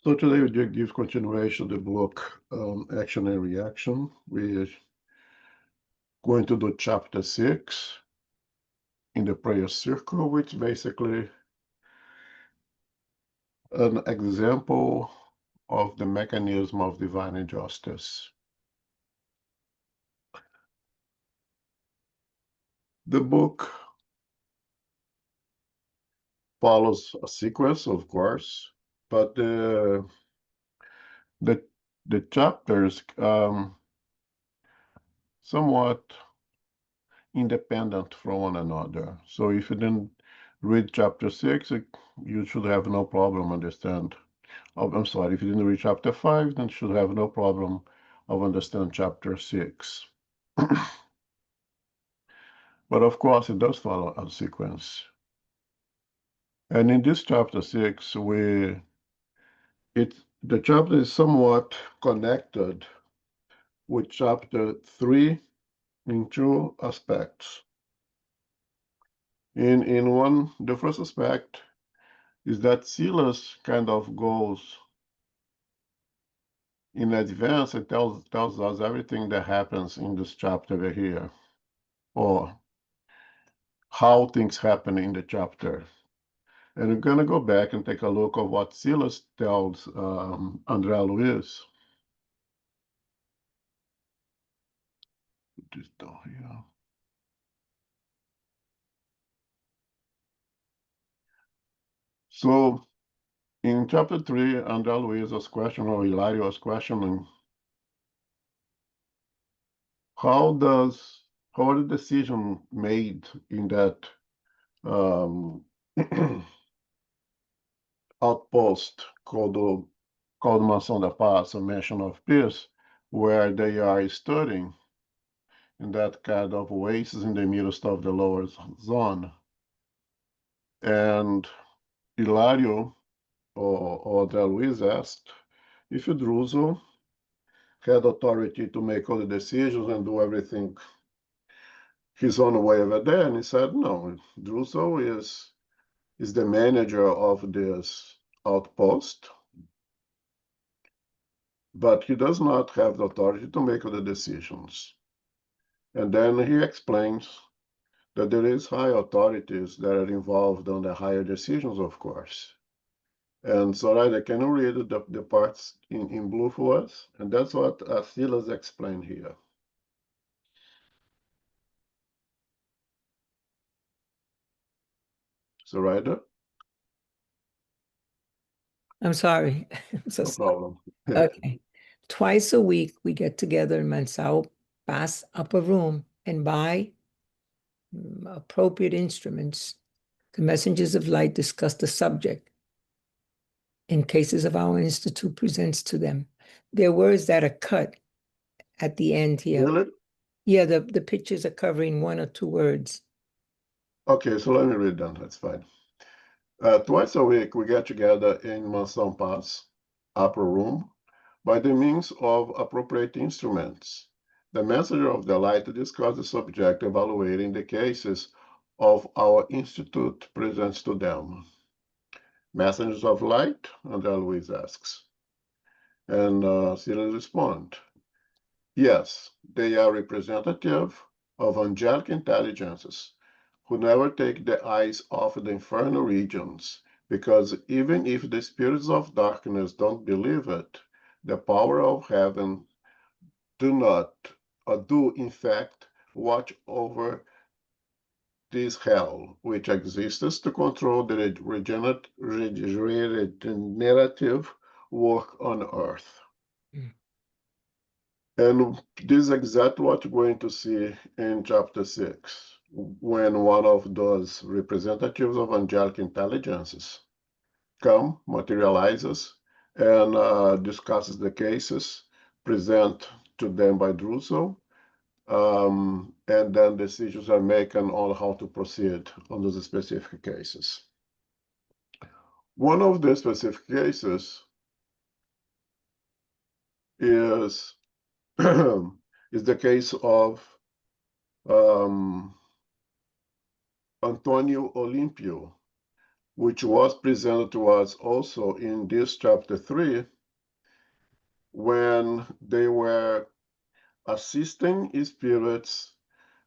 So today we give continuation to the book Action and Reaction. We're going to do chapter 6 in the prayer circle, which basically an example of the mechanism of divine injustice. The book follows a sequence, of course, but the chapters somewhat independent from one another. So if you didn't read chapter 6, you should have no problem understand. I'm sorry, if you didn't read chapter 5, then you should have no problem of understand chapter 6. But of course, it does follow a sequence. And in this chapter 6, the chapter is somewhat connected with chapter 3 in two aspects. The first aspect is that Silas kind of goes in advance and tells us everything that happens in this chapter here, or how things happen in the chapter. And we're going to go back and take a look at what Silas tells Andre Luiz. Put this down here. So in chapter 3, Andre Luiz was questioning, or Hilario was questioning, how are the decisions made in that outpost called Mansão da Paz, a Mansion of Peace, where they are studying in that kind of oasis in the midst of the lower zone. And Hilario or Del Luiz asked if Druso had authority to make all the decisions and do everything his own way over there. And he said, no, Druso is the manager of this outpost, but he does not have the authority to make all the decisions. And then he explains that there is high authorities that are involved on the higher decisions, of course. And Zoraida, can you read the parts in blue for us? And that's what Silas explained here. Zoraida? I'm sorry. No problem. Okay. Twice a week, we get together in Mansão Paz upper room and buy appropriate instruments. The messengers of light discuss the subject in cases of our institute presents to them. There are words that are cut at the end here. Really? Yeah, the pictures are covering one or two words. Okay, so let me read them. That's fine. Twice a week, we get together in Mansão Paz upper room by the means of appropriate instruments. The messenger of the light discusses the subject, evaluating the cases of our institute presents to them. Messengers of light? Andre Luiz asks. And Silas responds, yes, they are representative of angelic intelligences who never take the eyes off the infernal regions, because even if the spirits of darkness don't believe it, the power of heaven do in fact watch over this hell, which exists to control the regenerative work on earth. And this is exactly what you're going to see in chapter 6, when one of those representatives of angelic intelligences materializes, and discusses the cases, present to them by Druso, and then decisions are made on how to proceed on those specific cases. One of the specific cases is is the case of Antonio Olimpio, which was presented to us also in this chapter 3, when they were assisting spirits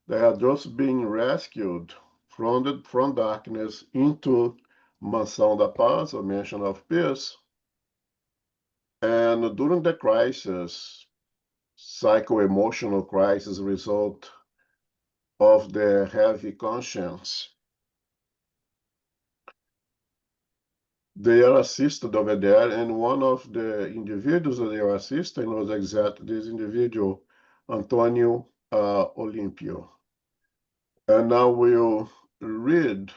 that had just been rescued from darkness into Mansão da Paz, a mansion of peace. And during the crisis, psycho-emotional crisis result of their heavy conscience, they are assisted over there, and one of the individuals that they are assisting was exactly this individual, Antonio Olimpio. And now we'll read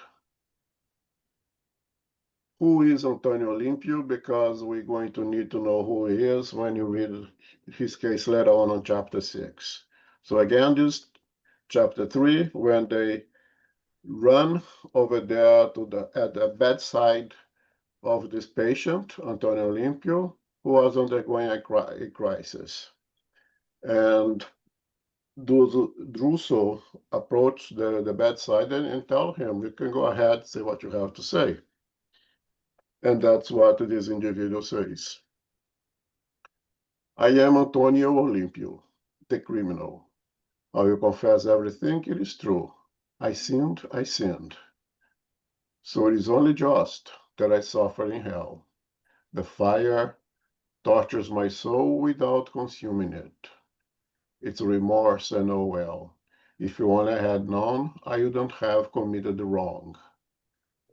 who is Antonio Olimpio, because we're going to need to know who he is when you read his case later on chapter 6. So again, this chapter 3, when they run over there at the bedside of this patient, Antonio Olimpio, who was undergoing a crisis. And Druso approached the bedside and tell him, you can go ahead, say what you have to say. And that's what this individual says. I am Antonio Olimpio, the criminal. I will confess everything, it is true. I sinned. So it is only just that I suffer in hell. The fire tortures my soul without consuming it. It's remorse, I know well. If you only had known, I wouldn't have committed the wrong.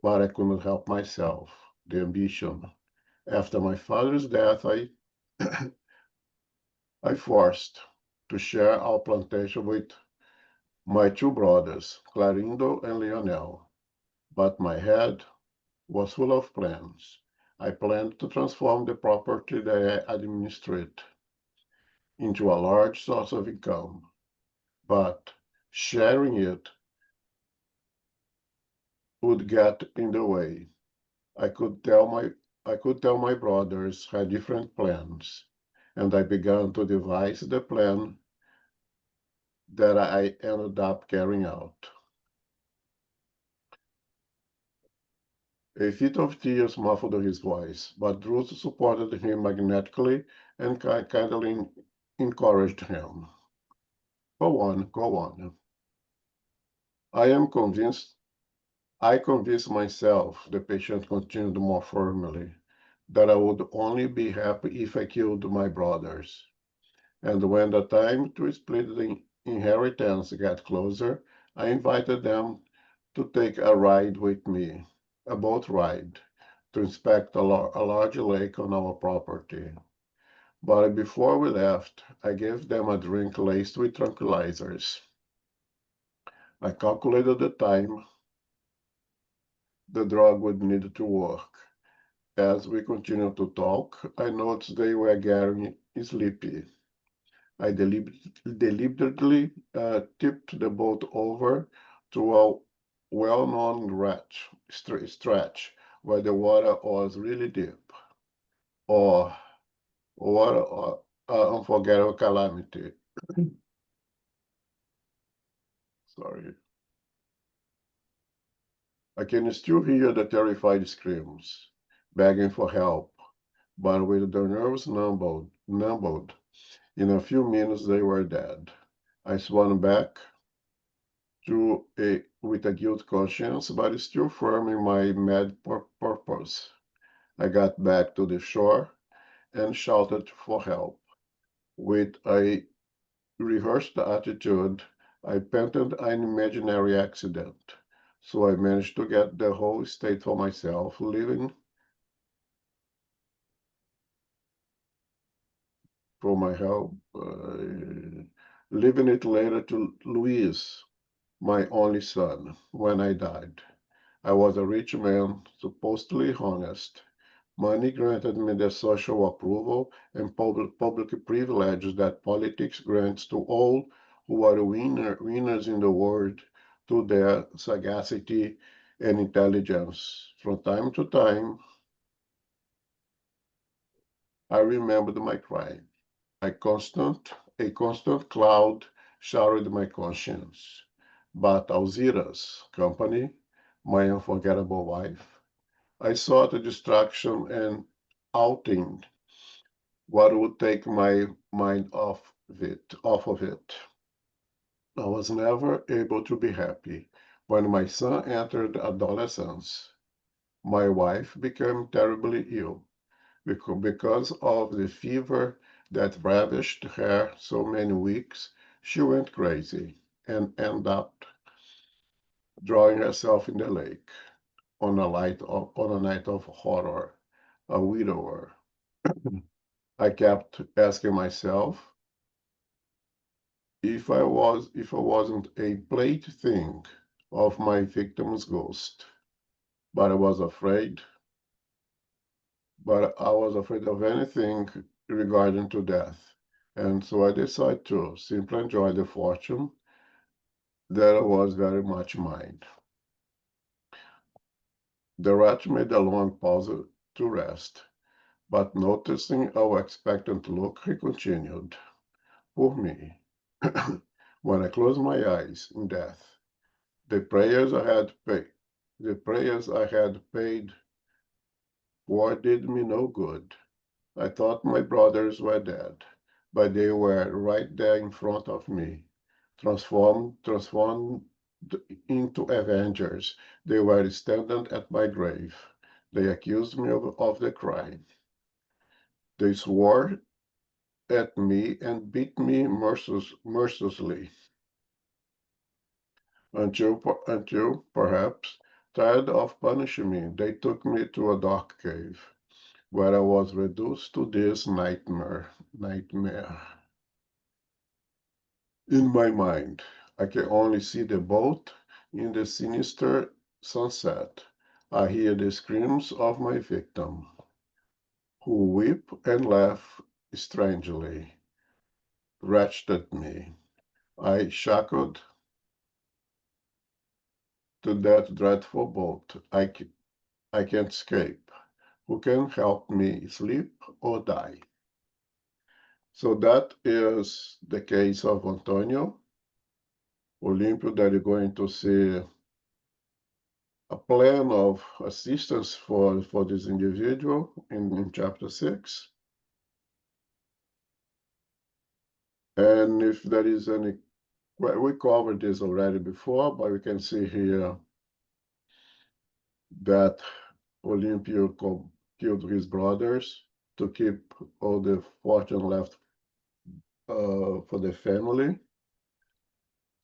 But I couldn't help myself, the ambition. After my father's death, I forced to share our plantation with my two brothers, Clarindo and Leonel. But my head was full of plans. I planned to transform the property that I administered into a large source of income, but sharing it would get in the way. I could tell my brothers had different plans, and I began to devise the plan that I ended up carrying out. A fit of tears muffled his voice, but Ruth supported him magnetically and kindly encouraged him. Go on. I convinced myself, the patient continued more firmly, that I would only be happy if I killed my brothers. And when the time to split the inheritance got closer, I invited them to take a ride with me, a boat ride, to inspect a large lake on our property. But before we left, I gave them a drink laced with tranquilizers. I calculated the time the drug would need to work. As we continued to talk, I noticed they were getting sleepy. I deliberately tipped the boat over to a well-known stretch where the water was really deep, or what unforgettable calamity. Sorry. I can still hear the terrified screams, begging for help, but with their nerves numbed, in a few minutes they were dead. I swam back with a guilt conscience, but still firm in my mad purpose. I got back to the shore and shouted for help. With a rehearsed attitude, I painted an imaginary accident, so I managed to get the whole estate for myself, leaving for my help, leaving it later to Luiz, my only son, when I died. I was a rich man, supposedly honest. Money granted me the social approval and public privileges that politics grants to all who are winners in the world through their sagacity and intelligence. From time to time, I remembered my crime. A constant cloud shrouded my conscience. But Alzira's company, my unforgettable wife, I sought a distraction and outing what would take my mind off of it. I was never able to be happy. When my son entered adolescence, my wife became terribly ill because of the fever that ravaged her so many weeks. She went crazy and ended up drawing herself in the lake on a night of horror, a widower. I kept asking myself if I wasn't a plaything of my victim's ghost. But I was afraid, but I was afraid of anything regarding to death. And so I decided to simply enjoy the fortune that was very much mine. The rat made a long pause to rest, but noticing our expectant look, he continued, "Poor me. When I closed my eyes in death, the prayers I had paid, the prayers I had paid for did me no good. I thought my brothers were dead, but they were right there in front of me, transformed into avengers. They were standing at my grave. They accused me of the crime. They swore at me and beat me mercilessly until perhaps, tired of punishing me, they took me to a dark cave where I was reduced to this nightmare. In my mind, I can only see the boat in the sinister sunset. I hear the screams of my victim, who weep and laugh strangely. Wretched me, I shackled to that dreadful boat. I can't escape. Who can help me sleep or die? So that is the case of Antonio Olympio that you're going to see a plan of assistance for this individual in chapter 6. And if there is any, well, we covered this already before, but we can see here that Olympio killed his brothers to keep all the fortune left for the family,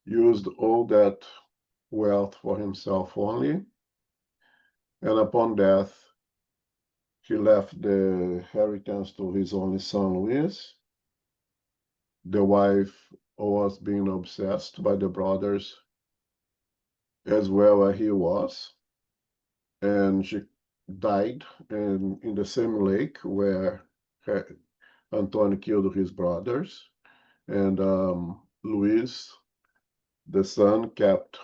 used all that wealth for himself only, and upon death, he left the inheritance to his only son, Luis. The wife was being obsessed by the brothers as well as he was, and she died in the same lake where Antonio killed his brothers, and Luis, the son, kept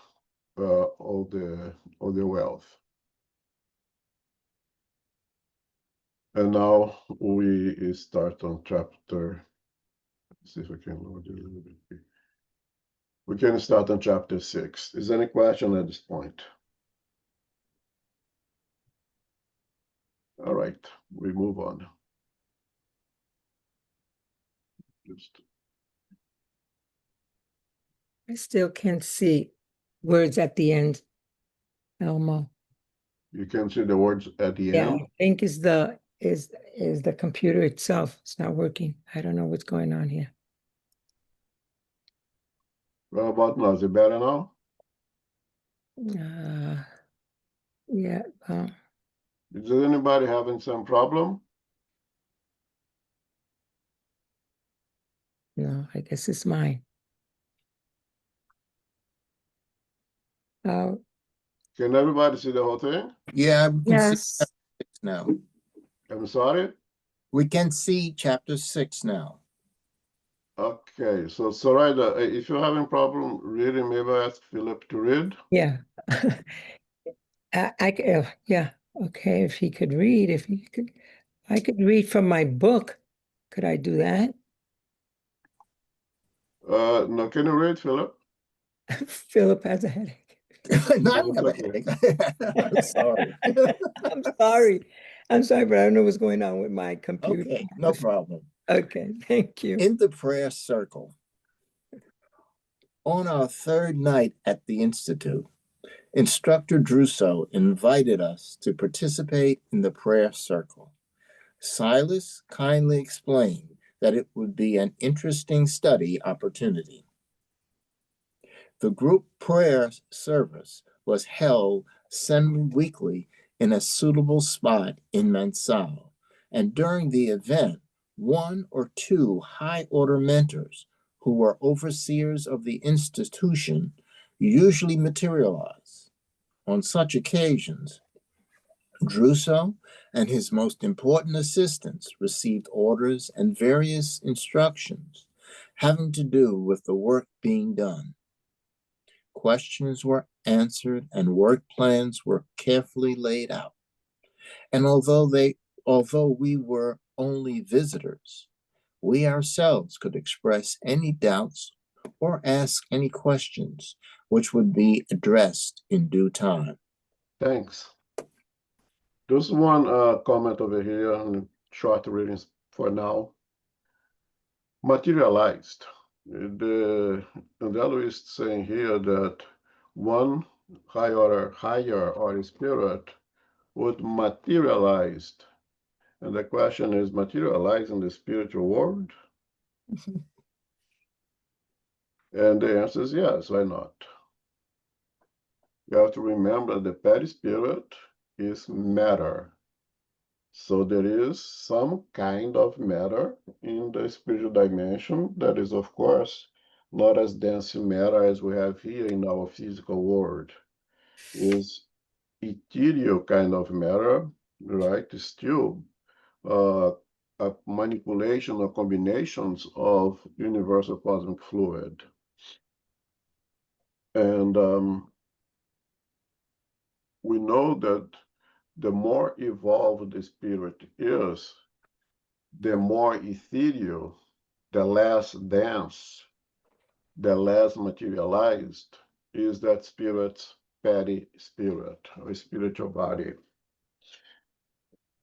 all the wealth. And now we start on chapter. Let's see if I can load it a little bit. We can start on chapter 6. Is there any question at this point? All right, we move on. I still can't see words at the end, Elmo. You can see the words at the Yeah, end. I think is the computer itself. It's not working. I don't know what's going on here. What about now? Is it better now? Yeah. Is there anybody having some problem? No, I guess it's mine. Can everybody see the whole thing? Yeah, we can see Yes. chapter 6 now. I'm sorry. We can see chapter 6 now. Okay, so Soraya, if you're having problem reading, maybe ask Philip to read. Yeah. Yeah. Okay, if he could read, I could read from my book. Could I do that? No, can you read, Philip? Philip has a headache. No, I No, don't have a it's headache. I'm sorry. I'm sorry. I'm sorry, but I don't know what's going on with my computer. Okay, no problem. Okay, thank you. In the prayer circle, on our third night at the Institute, Instructor Druso invited us to participate in the prayer circle. Silas kindly explained that it would be an interesting study opportunity. The group prayer service was held semi-weekly in a suitable spot in Mansell, and during the event, one or two high-order mentors who were overseers of the institution usually materialized. On such occasions, Druso and his most important assistants received orders and various instructions having to do with the work being done. Questions were answered and work plans were carefully laid out. And although we were only visitors, we ourselves could express any doubts or ask any questions which would be addressed in due time. Thanks. Just one comment over here and short readings for now. Materialized. The Andre is saying here that one higher or spirit would materialize. And the question is, materialize in the spiritual world? And the answer is yes, why not? You have to remember the perispirit is matter. So there is some kind of matter in the spiritual dimension that is, of course, not as dense matter as we have here in our physical world. Is ethereal kind of matter, right? Still a manipulation or combinations of universal cosmic fluid. And we know that the more evolved the spirit is, the more ethereal, the less dense, the less materialized is that spirit's petty spirit or spiritual body.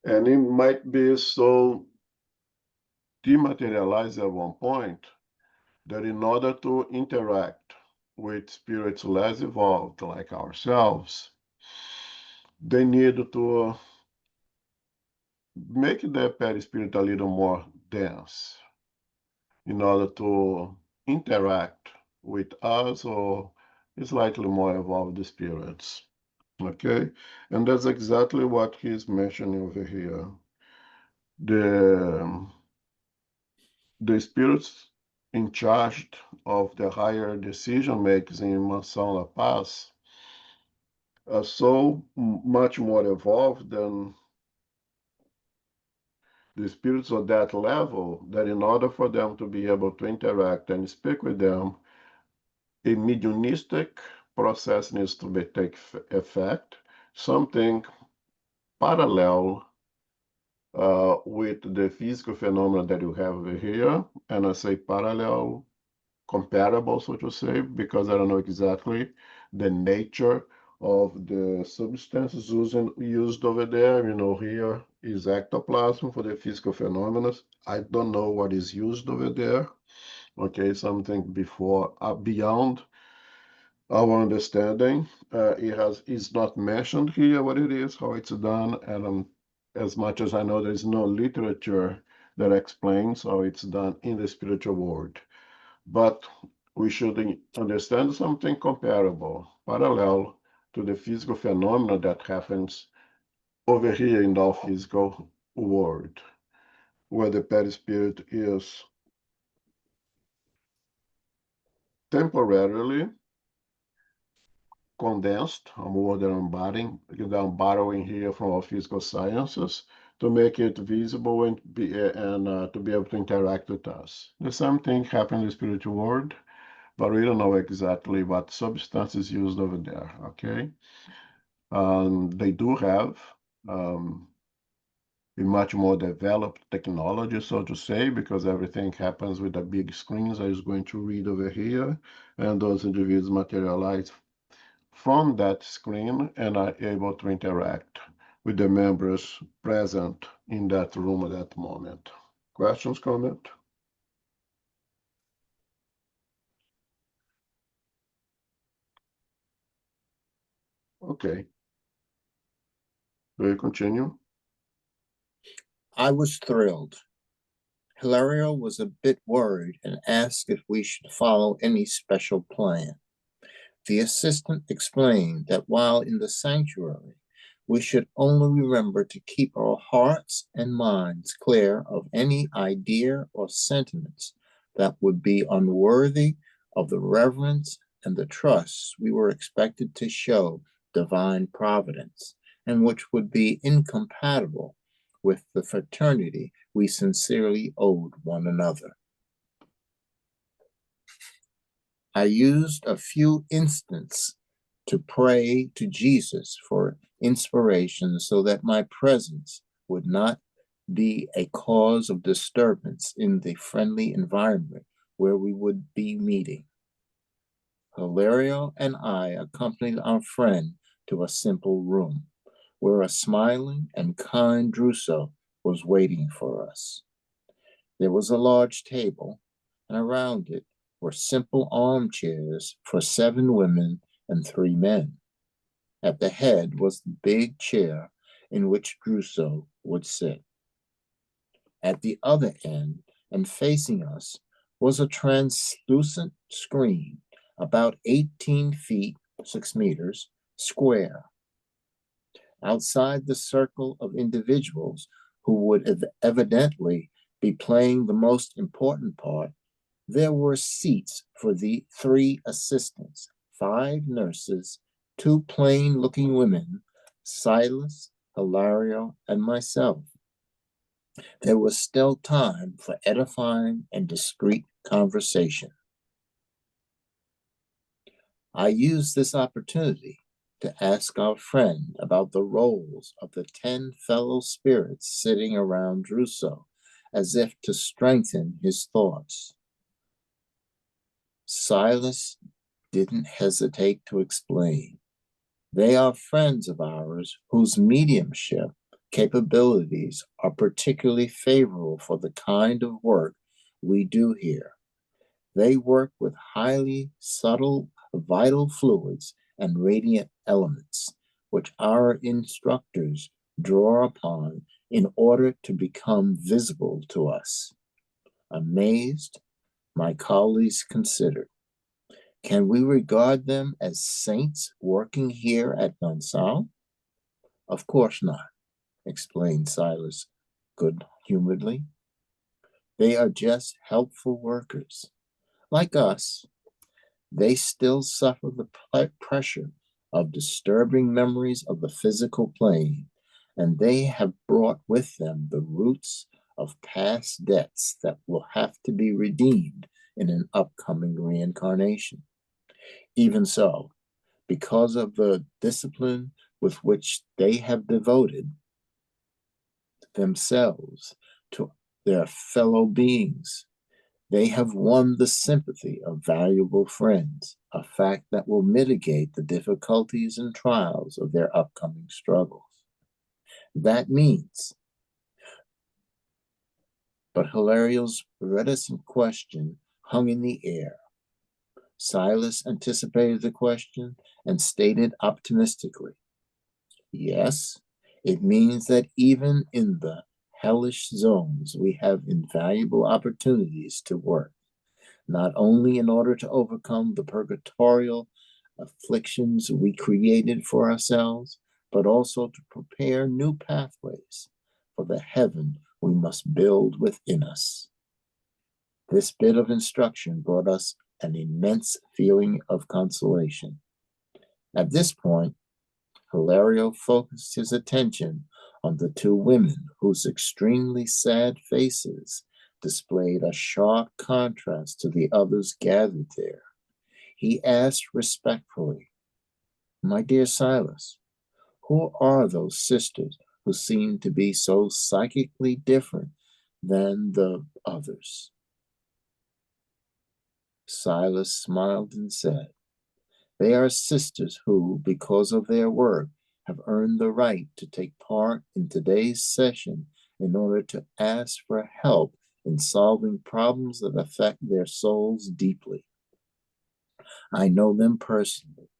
And it might be so dematerialized at one point that in order to interact with spirits less evolved like ourselves, they need to make the perispirit a little more dense in order to interact with us or slightly more evolved spirits. Okay, and that's exactly what he's mentioning over here. The spirits in charge of the higher decision makers in Mansão La Paz are so much more evolved than the spirits of that level that in order for them to be able to interact and speak with them, a mediumistic process needs to take effect, something parallel with the physical phenomena that you have over here. And I say parallel, comparable, so to say, because I don't know exactly the nature of the substances used over there. You know, here is ectoplasm for the physical phenomena. I don't know what is used over there. Okay, something beyond our understanding. It's not mentioned here what it is, how it's done, and as much as I know, there's no literature that explains how it's done in the spiritual world. But we should understand something comparable, parallel to the physical phenomena that happens over here in our physical world, where the perispirit is temporarily condensed, a word that I'm borrowing here from our physical sciences, to make it visible and to be able to interact with us. The same thing happened in the spiritual world, but we don't know exactly what substance is used over there, okay? They do have a much more developed technology, so to say, because everything happens with the big screens I was going to read over here, and those individuals materialize from that screen and are able to interact with the members present in that room at that moment. Questions, comment? Okay. Will you continue? I was thrilled. Hilario was a bit worried and asked if we should follow any special plan. The assistant explained that while in the sanctuary, we should only remember to keep our hearts and minds clear of any idea or sentiments that would be unworthy of the reverence and the trust we were expected to show divine providence, and which would be incompatible with the fraternity we sincerely owed one another. I used a few instants to pray to Jesus for inspiration so that my presence would not be a cause of disturbance in the friendly environment where we would be meeting. Hilario and I accompanied our friend to a simple room where a smiling and kind Druso was waiting for us. There was a large table, and around it were simple armchairs for 7 women and 3 men. At the head was the big chair in which Druso would sit. At the other end, and facing us, was a translucent screen about 18 feet, 6 meters, square. Outside the circle of individuals who would evidently be playing the most important part, there were seats for the 3 assistants, 5 nurses, 2 plain-looking women, Silas, Hilario, and myself. There was still time for edifying and discreet conversation. I used this opportunity to ask our friend about the roles of the 10 fellow spirits sitting around Druso, as if to strengthen his thoughts. Silas didn't hesitate to explain. They are friends of ours whose mediumship capabilities are particularly favorable for the kind of work we do here. They work with highly subtle vital fluids and radiant elements, which our instructors draw upon in order to become visible to us. Amazed, my colleagues considered, can we regard them as saints working here at Nansal? Of course not, explained Silas good-humoredly. They are just helpful workers. Like us, they still suffer the pressure of disturbing memories of the physical plane, and they have brought with them the roots of past debts that will have to be redeemed in an upcoming reincarnation. Even so, because of the discipline with which they have devoted themselves to their fellow beings, they have won the sympathy of valuable friends, a fact that will mitigate the difficulties and trials of their upcoming struggles. That means, but Hilario's reticent question hung in the air. Silas anticipated the question and stated optimistically, yes, it means that even in the hellish zones, we have invaluable opportunities to work, not only in order to overcome the purgatorial afflictions we created for ourselves, but also to prepare new pathways for the heaven we must build within us. This bit of instruction brought us an immense feeling of consolation. At this point, Hilario focused his attention on the 2 women whose extremely sad faces displayed a sharp contrast to the others gathered there. He asked respectfully, "My dear Silas, who are those sisters who seem to be so psychically different than the others?" Silas smiled and said, They are sisters who, because of their work, have earned the right to take part in today's session in order to ask for help in solving problems that affect their souls deeply. I know them personally.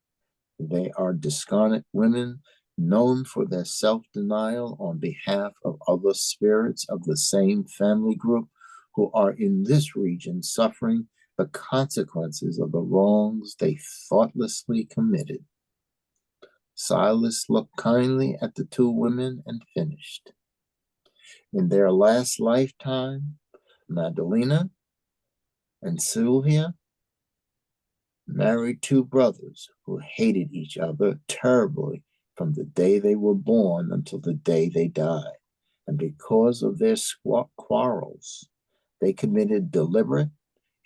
They are discarnate women known for their self-denial on behalf of other spirits of the same family group who are in this region suffering the consequences of the wrongs they thoughtlessly committed. Silas looked kindly at the two women and finished. In their last lifetime, Madalena and Sylvia married two brothers who hated each other terribly from the day they were born until the day they died. And because of their quarrels, they committed deliberate,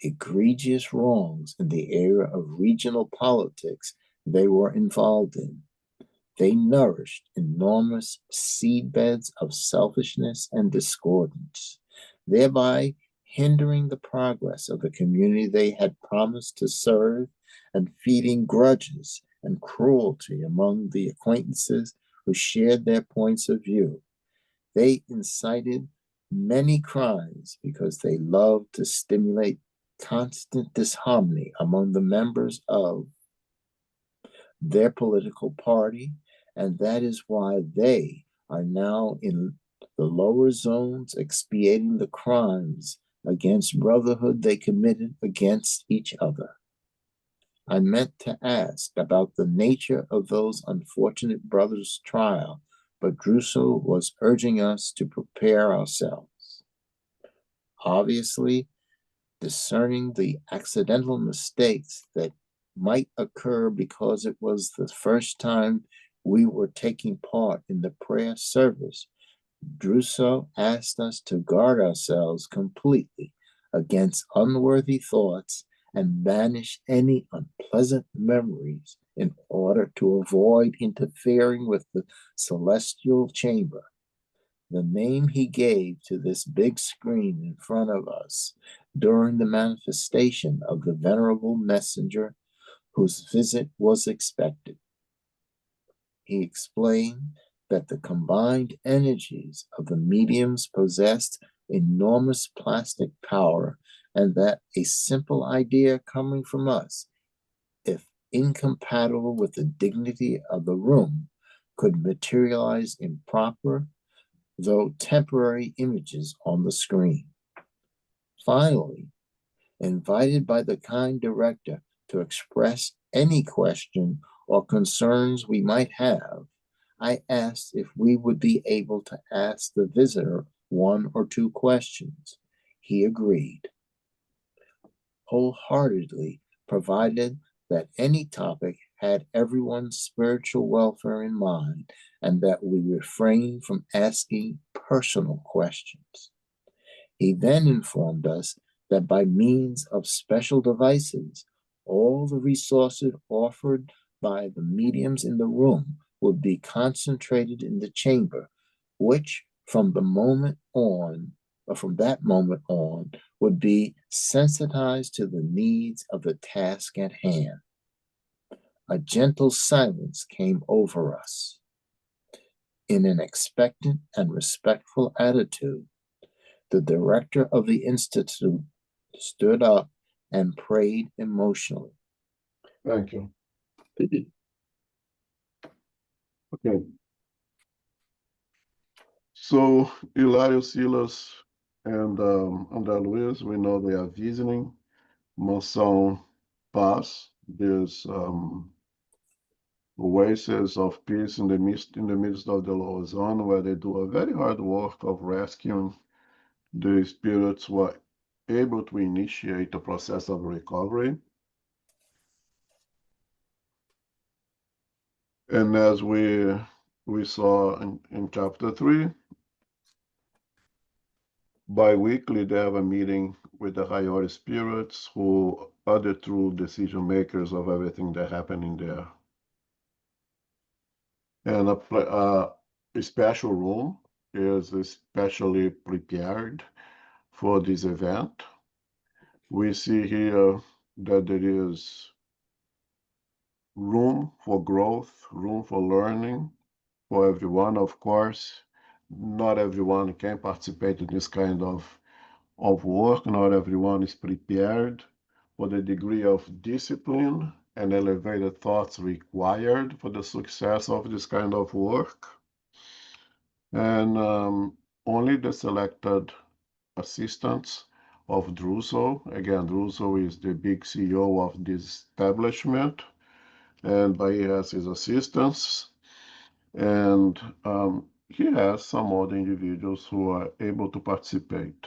egregious wrongs in the area of regional politics they were involved in. They nourished enormous seedbeds of selfishness and discordance, thereby hindering the progress of the community they had promised to serve and feeding grudges and cruelty among the acquaintances who shared their points of view. They incited many crimes because they loved to stimulate constant disharmony among the members of their political party, and that is why they are now in the lower zones expiating the crimes against brotherhood they committed against each other. I meant to ask about the nature of those unfortunate brothers' trial, but Druso was urging us to prepare ourselves. Obviously, discerning the accidental mistakes that might occur because it was the first time we were taking part in the prayer service, Druso asked us to guard ourselves completely against unworthy thoughts and banish any unpleasant memories in order to avoid interfering with the celestial chamber. The name he gave to this big screen in front of us during the manifestation of the venerable messenger whose visit was expected. He explained that the combined energies of the mediums possessed enormous plastic power, and that a simple idea coming from us, if incompatible with the dignity of the room, could materialize improper, though temporary, images on the screen. Finally, invited by the kind director to express any question or concerns we might have, I asked if we would be able to ask the visitor one or two questions. He agreed wholeheartedly, provided that any topic had everyone's spiritual welfare in mind and that we refrain from asking personal questions. He then informed us that by means of special devices, all the resources offered by the mediums in the room would be concentrated in the chamber, which from that moment on, would be sensitized to the needs of the task at hand. A gentle silence came over us. In an expectant and respectful attitude, the director of the institute stood up and prayed emotionally. Thank you. Okay. So Hilario, Silas, and Andre Luiz, we know they are visiting Mansão Paz, this oasis of peace in the midst of the lower zone, where they do a very hard work of rescuing the spirits who are able to initiate the process of recovery. And as we saw in chapter 3, bi-weekly they have a meeting with the higher spirits who are the true decision makers of everything that's happening there. And a special room is especially prepared for this event. We see here that there is room for growth, room for learning for everyone. Of course, not everyone can participate in this kind of work. Not everyone is prepared for the degree of discipline and elevated thoughts required for the success of this kind of work. And only the selected assistants of Druso. Again, Druso is the big CEO of this establishment, and he has his assistants. And he has some other individuals who are able to participate.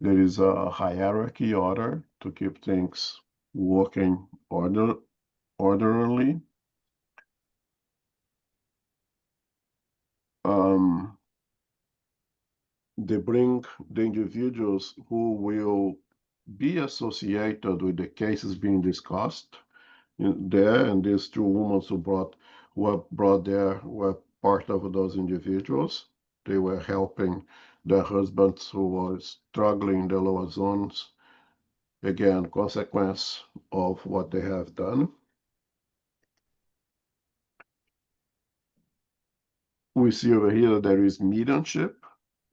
There is a hierarchy order to keep things working orderly. They bring the individuals who will be associated with the cases being discussed there, and these two women who were brought there were part of those individuals. They were helping their husbands who were struggling in the lower zones, again, consequence of what they have done. We see over here that there is mediumship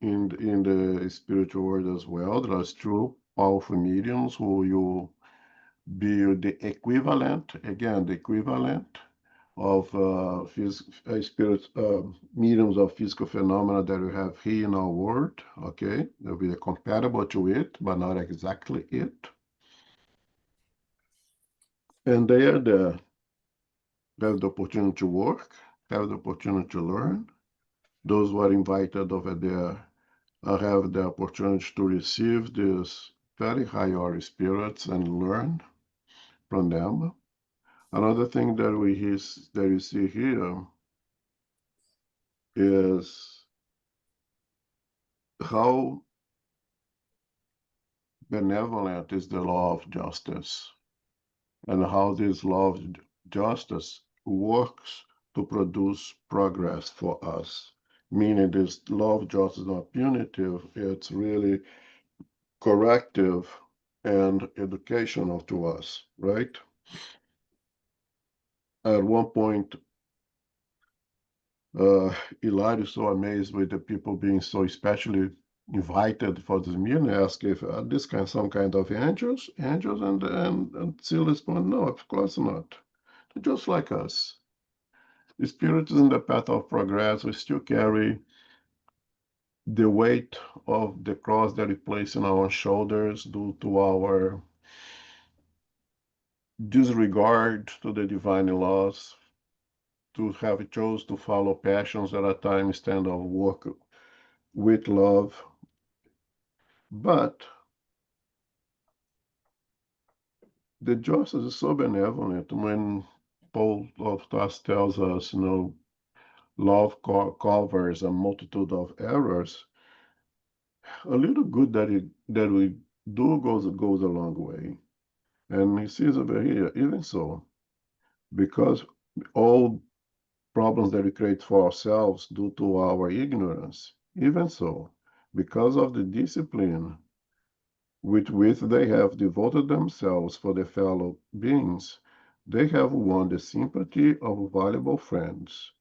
in the spiritual world as well. There are true powerful mediums who you be the equivalent, again, the equivalent of spirit mediums of physical phenomena that we have here in our world. Okay, they'll be compatible to it, but not exactly it. And they are there. They have the opportunity to work, have the opportunity to learn. Those who are invited over there have the opportunity to receive these very high order spirits and learn from them. Another thing that you see here is how benevolent is the law of justice, and how this law of justice works to produce progress for us. Meaning this law of justice is not punitive, it's really corrective and educational to us, right? At one point, Eli is so amazed with the people being so especially invited for this meeting. Asked if this kind, some kind of angels, and still respond, no, of course not. They're just like us. The spirit is in the path of progress. We still carry the weight of the cross that we place on our shoulders due to our disregard to the divine laws, to have chose to follow passions at a time instead of work with love. But the justice is so benevolent when Paul of Tarsus tells us, love covers a multitude of errors. A little good that we do goes a long way. And he says over here, even so, because all problems that we create for ourselves due to our ignorance, even so, because of the discipline with which they have devoted themselves for their fellow beings, they have won the sympathy of valuable friends,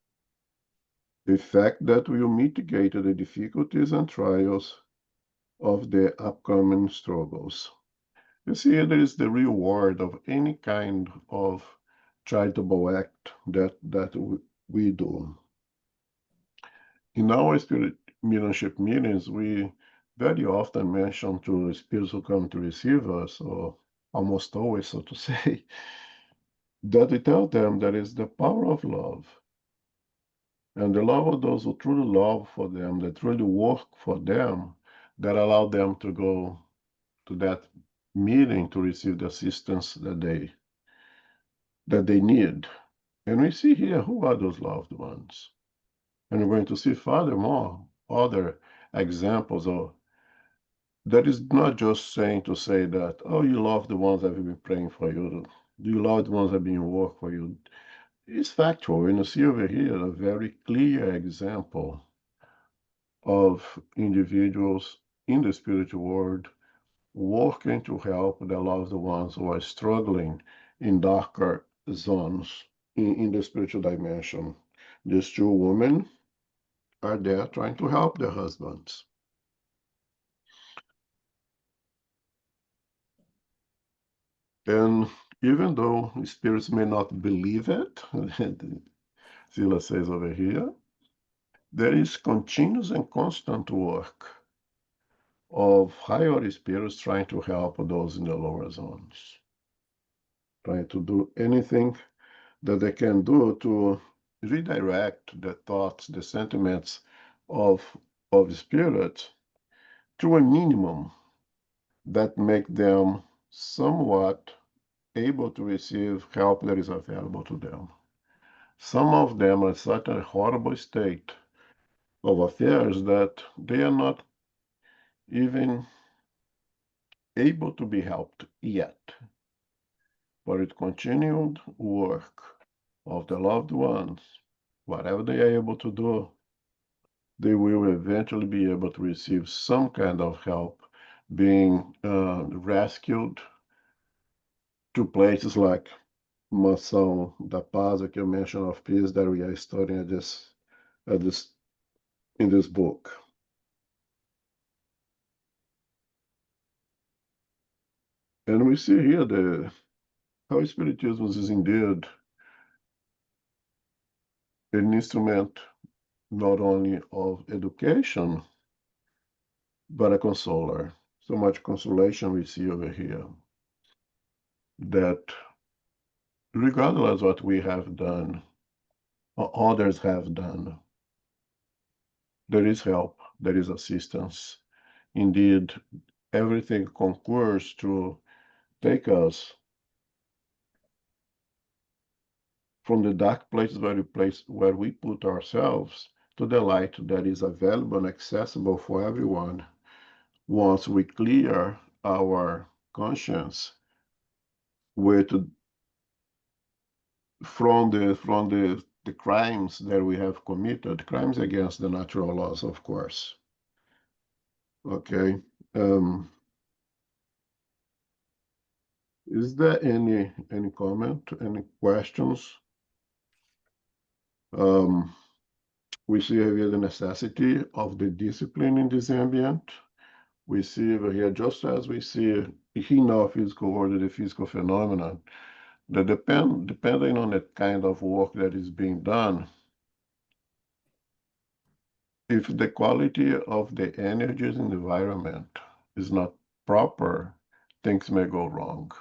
a fact that will mitigate the difficulties and trials of the upcoming struggles. You see, there is the reward of any kind of charitable act that we do. In our spirit mediumship meetings, we very often mention to spirits who come to receive us, or almost always, so to say, that we tell them that is the power of love. And the love of those who truly love for them, that truly work for them, that allow them to go to that meeting to receive the assistance that they need. And we see here who are those loved ones. And we're going to see furthermore other examples of that is not just saying to say that, oh, you love the ones that have been praying for you. Do you love the ones that have been work for you? It's factual. And you see over here a very clear example of individuals in the spiritual world working to help the loved ones who are struggling in darker zones in the spiritual dimension. These two women are there trying to help their husbands. And even though spirits may not believe it, Sila says over here, there is continuous and constant work of higher spirits trying to help those in the lower zones, trying to do anything that they can do to redirect the thoughts, the sentiments of spirits to a minimum that make them somewhat able to receive help that is available to them. Some of them are in such a horrible state of affairs that they are not even able to be helped yet. But with continued work of the loved ones, whatever they are able to do, they will eventually be able to receive some kind of help, being rescued to places like Mação da Paz, que you mentioned of peace that we are studying in this book. And we see here how Spiritism is indeed an instrument not only of education, but a consoler. So much consolation we see over here that regardless of what we have done or others have done, there is help, there is assistance. Indeed, everything concurs to take us from the dark places where we put ourselves to the light that is available and accessible for everyone once we clear our conscience from the crimes that we have committed, crimes against the natural laws, of course. Okay. Is there any comment, any questions? We see here the necessity of the discipline in this ambient. We see over here, just as we see in our physical world, the physical phenomena, that depending on the kind of work that is being done, if the quality of the energies in the environment is not proper, things may go wrong.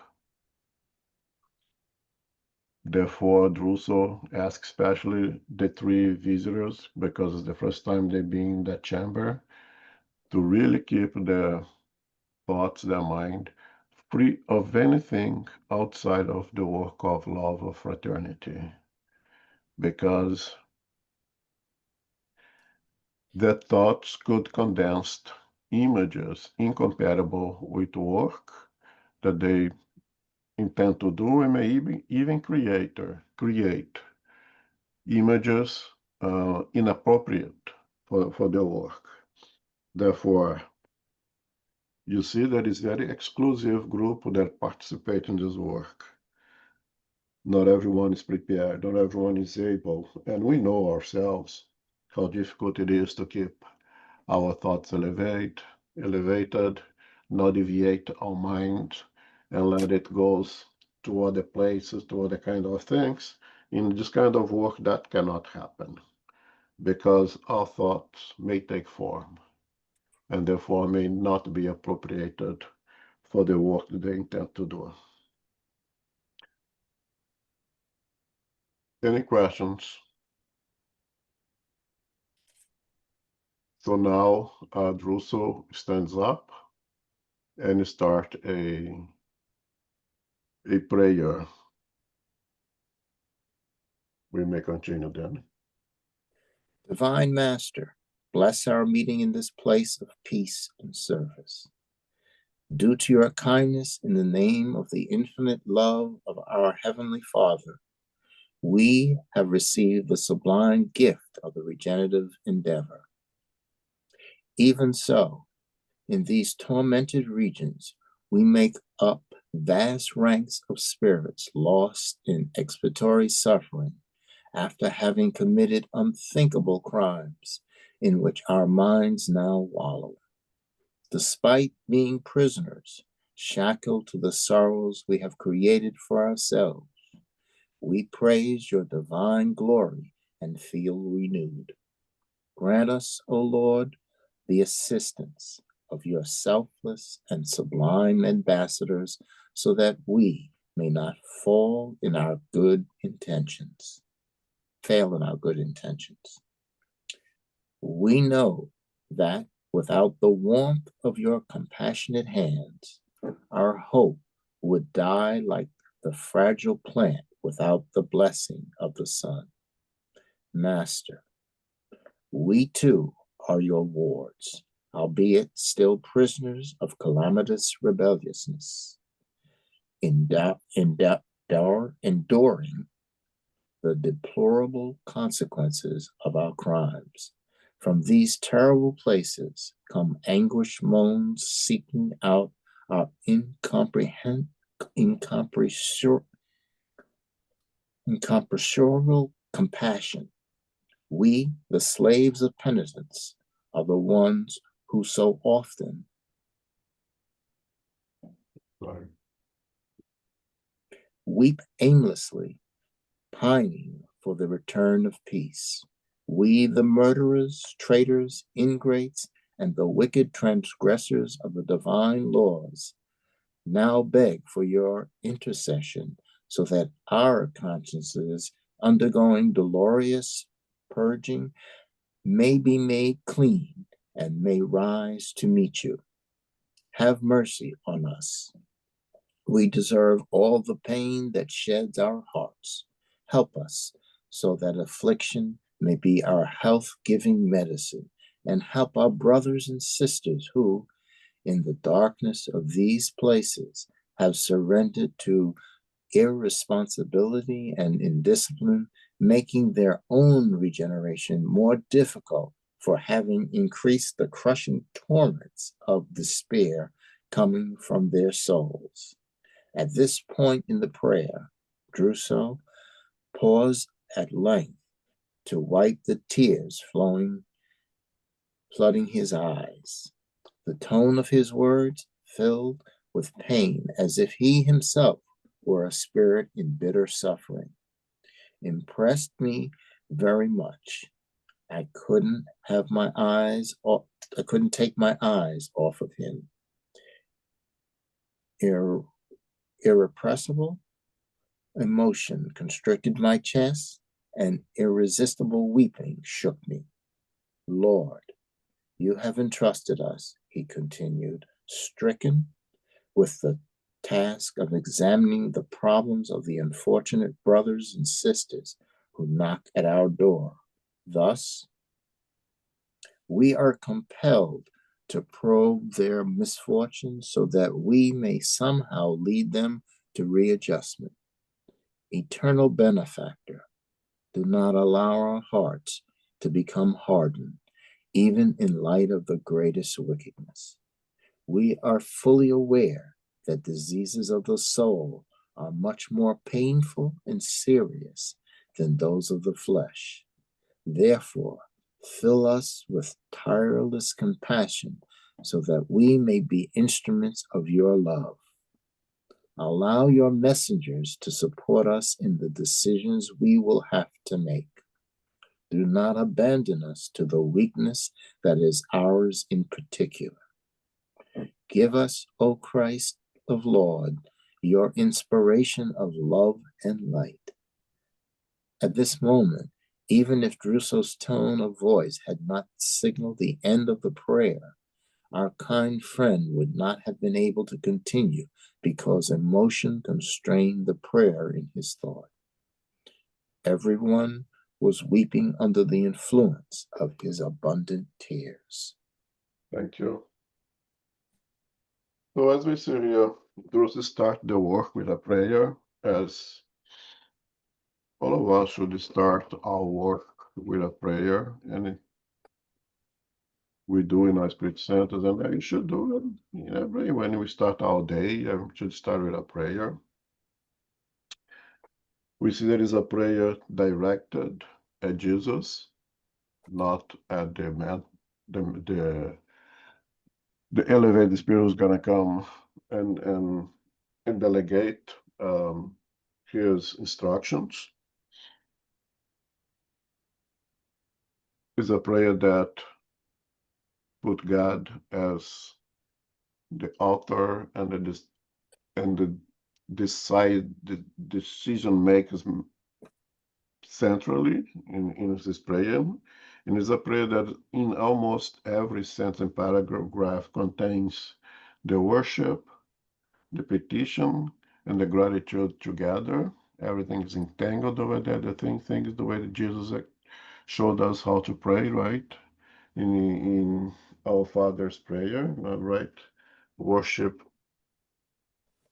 Therefore, Druso asks especially the three visitors, because it's the first time they've been in that chamber, to really keep their thoughts, their mind, free of anything outside of the work of love or fraternity. Because their thoughts could condense images incompatible with work that they intend to do, and may even create images inappropriate for their work. Therefore, you see that it's a very exclusive group that participate in this work. Not everyone is prepared, not everyone is able, and we know ourselves how difficult it is to keep our thoughts elevated, not deviate our mind, and let it go to other places, to other kind of things. In this kind of work, that cannot happen, because our thoughts may take form, and therefore may not be appropriated for the work that they intend to do. Any questions? So now Druso stands up and start a prayer. We may continue then. Divine Master, bless our meeting in this place of peace and service. Due to your kindness, in the name of the infinite love of our Heavenly Father, we have received the sublime gift of the regenerative endeavor. Even so, in these tormented regions, we make up vast ranks of spirits lost in expiatory suffering after having committed unthinkable crimes in which our minds now wallow. Despite being prisoners, shackled to the sorrows we have created for ourselves, we praise your divine glory and feel renewed. Grant us, O Lord, the assistance of your selfless and sublime ambassadors, so that we may not fail in our good intentions. We know that without the warmth of your compassionate hands, our hope would die like the fragile plant without the blessing of the sun. Master, we too are your wards, albeit still prisoners of calamitous rebelliousness, enduring the deplorable consequences of our crimes. From these terrible places come anguished moans seeking out our incomprehensible compassion. We, the slaves of penitence, are the ones who so often weep aimlessly, pining for the return of peace. We, the murderers, traitors, ingrates, and the wicked transgressors of the divine laws, now beg for your intercession so that our consciences, undergoing dolorous purging, may be made clean and may rise to meet you. Have mercy on us. We deserve all the pain that sheds our hearts. Help us so that affliction may be our health-giving medicine, and help our brothers and sisters who, in the darkness of these places, have surrendered to irresponsibility and indiscipline, making their own regeneration more difficult for having increased the crushing torments of despair coming from their souls. At this point in the prayer, Druso paused at length to wipe the tears flooding his eyes. The tone of his words, filled with pain, as if he himself were a spirit in bitter suffering, impressed me very much. I couldn't take my eyes off of him. Irrepressible emotion constricted my chest, and irresistible weeping shook me. Lord, you have entrusted us, he continued, stricken with the task of examining the problems of the unfortunate brothers and sisters who knock at our door. Thus, we are compelled to probe their misfortunes so that we may somehow lead them to readjustment. Eternal benefactor, do not allow our hearts to become hardened, even in light of the greatest wickedness. We are fully aware that diseases of the soul are much more painful and serious than those of the flesh. Therefore, fill us with tireless compassion so that we may be instruments of your love. Allow your messengers to support us in the decisions we will have to make. Do not abandon us to the weakness that is ours in particular. Give us, O Christ of Lord, your inspiration of love and light. At this moment, even if Druso's tone of voice had not signaled the end of the prayer, our kind friend would not have been able to continue because emotion constrained the prayer in his thought. Everyone was weeping under the influence of his abundant tears. Thank you. So as we see here, Druso start the work with a prayer, as all of us should start our work with a prayer. And we do in our spirit centers, and you should do it when we start our day. We should start with a prayer. We see there is a prayer directed at Jesus, not at the man. The elevated spirit is gonna come and delegate his instructions. It's a prayer that put God as the author and the decision makers centrally in this prayer. And it's a prayer that in almost every sentence and paragraph contains the worship, the petition, and the gratitude together. Everything is entangled over there. The thing is the way that Jesus showed us how to pray, right? In our Father's prayer, right? Worship,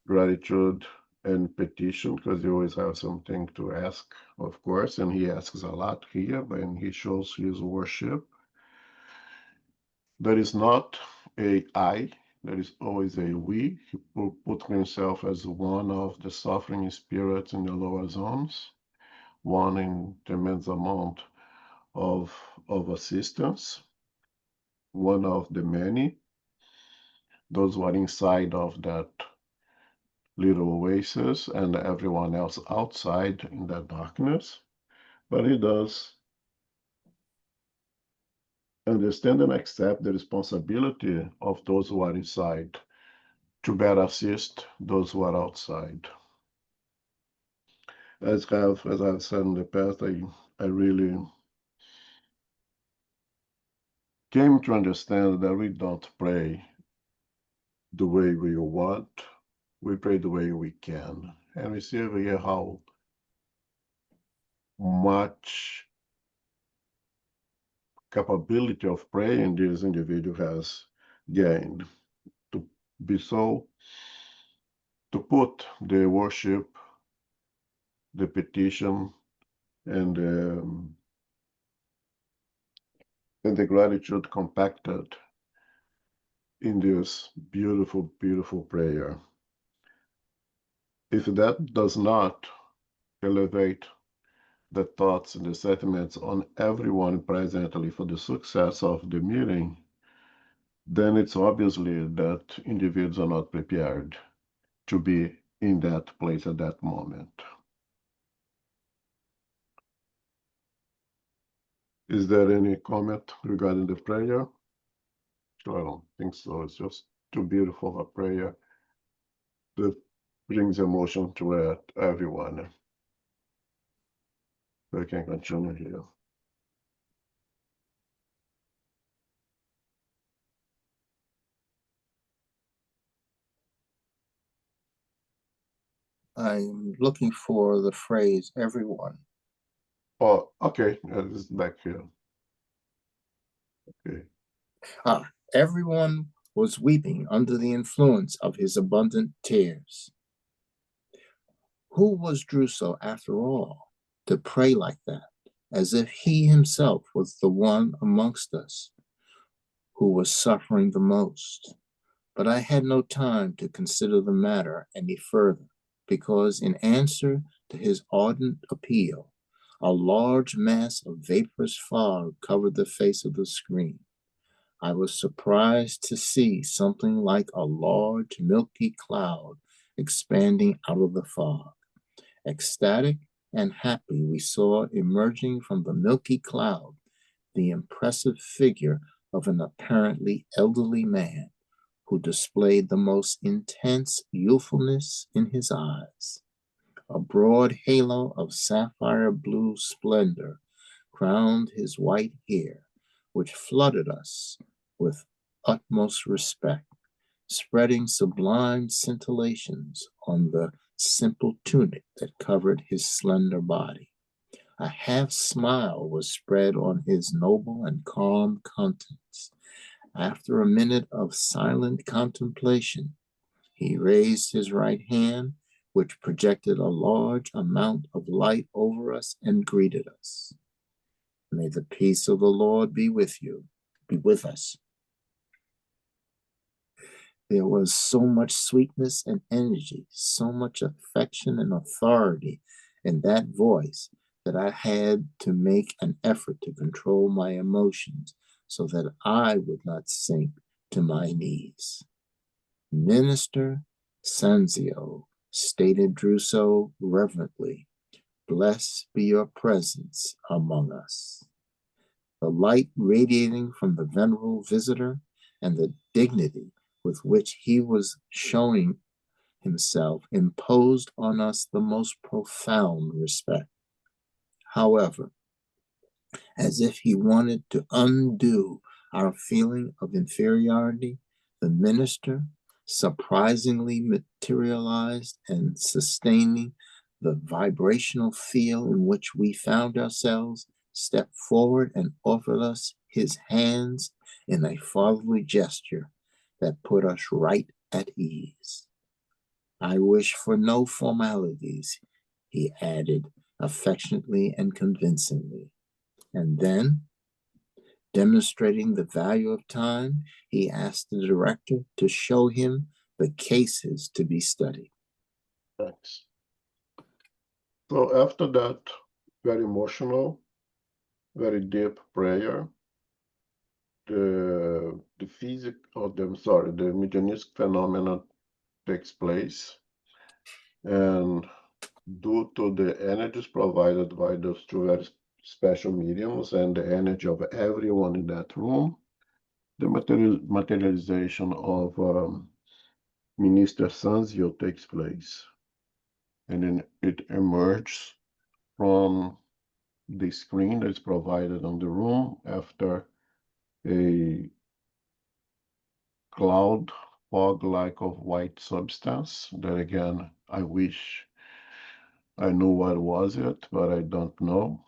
gratitude, and petition, because you always have something to ask, of course, and he asks a lot here, and he shows his worship. There is not a I, there is always a we. He put himself as one of the suffering spirits in the lower zones, one in tremendous amount of assistance, one of the many, those who are inside of that little oasis and everyone else outside in that darkness. But he does understand and accept the responsibility of those who are inside to better assist those who are outside. As I've said in the past, I really came to understand that we don't pray the way we want, we pray the way we can. And we see over here how much capability of praying this individual has gained to be so, to put the worship, the petition, and the gratitude compacted in this beautiful, beautiful prayer. If that does not elevate the thoughts and the sentiments on everyone presently for the success of the meeting, then it's obviously that individuals are not prepared to be in that place at that moment. Is there any comment regarding the prayer? I don't think so. It's just too beautiful a prayer that brings emotion to everyone. We can continue here. I'm looking for the phrase everyone. Oh, okay. This is back here. Okay. Everyone was weeping under the influence of his abundant tears. Who was Druso after all to pray like that, as if he himself was the one amongst us who was suffering the most? But I had no time to consider the matter any further, because in answer to his ardent appeal, a large mass of vaporous fog covered the face of the screen. I was surprised to see something like a large milky cloud expanding out of the fog. Ecstatic and happy, we saw emerging from the milky cloud the impressive figure of an apparently elderly man who displayed the most intense youthfulness in his eyes. A broad halo of sapphire blue splendor crowned his white hair, which flooded us with utmost respect, spreading sublime scintillations on the simple tunic that covered his slender body. A half smile was spread on his noble and calm countenance. After a minute of silent contemplation, he raised his right hand, which projected a large amount of light over us, and greeted us. May the peace of the Lord be with you, be with us. There was so much sweetness and energy, so much affection and authority in that voice that I had to make an effort to control my emotions so that I would not sink to my knees. Minister Sanzio stated Druso reverently, "Blessed be your presence among us." The light radiating from the venerable visitor and the dignity with which he was showing himself imposed on us the most profound respect. However, as if he wanted to undo our feeling of inferiority, the minister surprisingly materialized and sustaining the vibrational field in which we found ourselves, stepped forward and offered us his hands in a fatherly gesture that put us right at ease. "I wish for no formalities," he added affectionately and convincingly. And then, demonstrating the value of time, he asked the director to show him the cases to be studied. Thanks. So after that very emotional, very deep prayer, the the mediumistic phenomenon takes place, and due to the energies provided by those two very special mediums and the energy of everyone in that room, the materialization of Minister Sanzio takes place, and then it emerges from the screen that is provided on the room after a cloud fog-like of white substance that, again, I wish I knew what was it, but I don't know.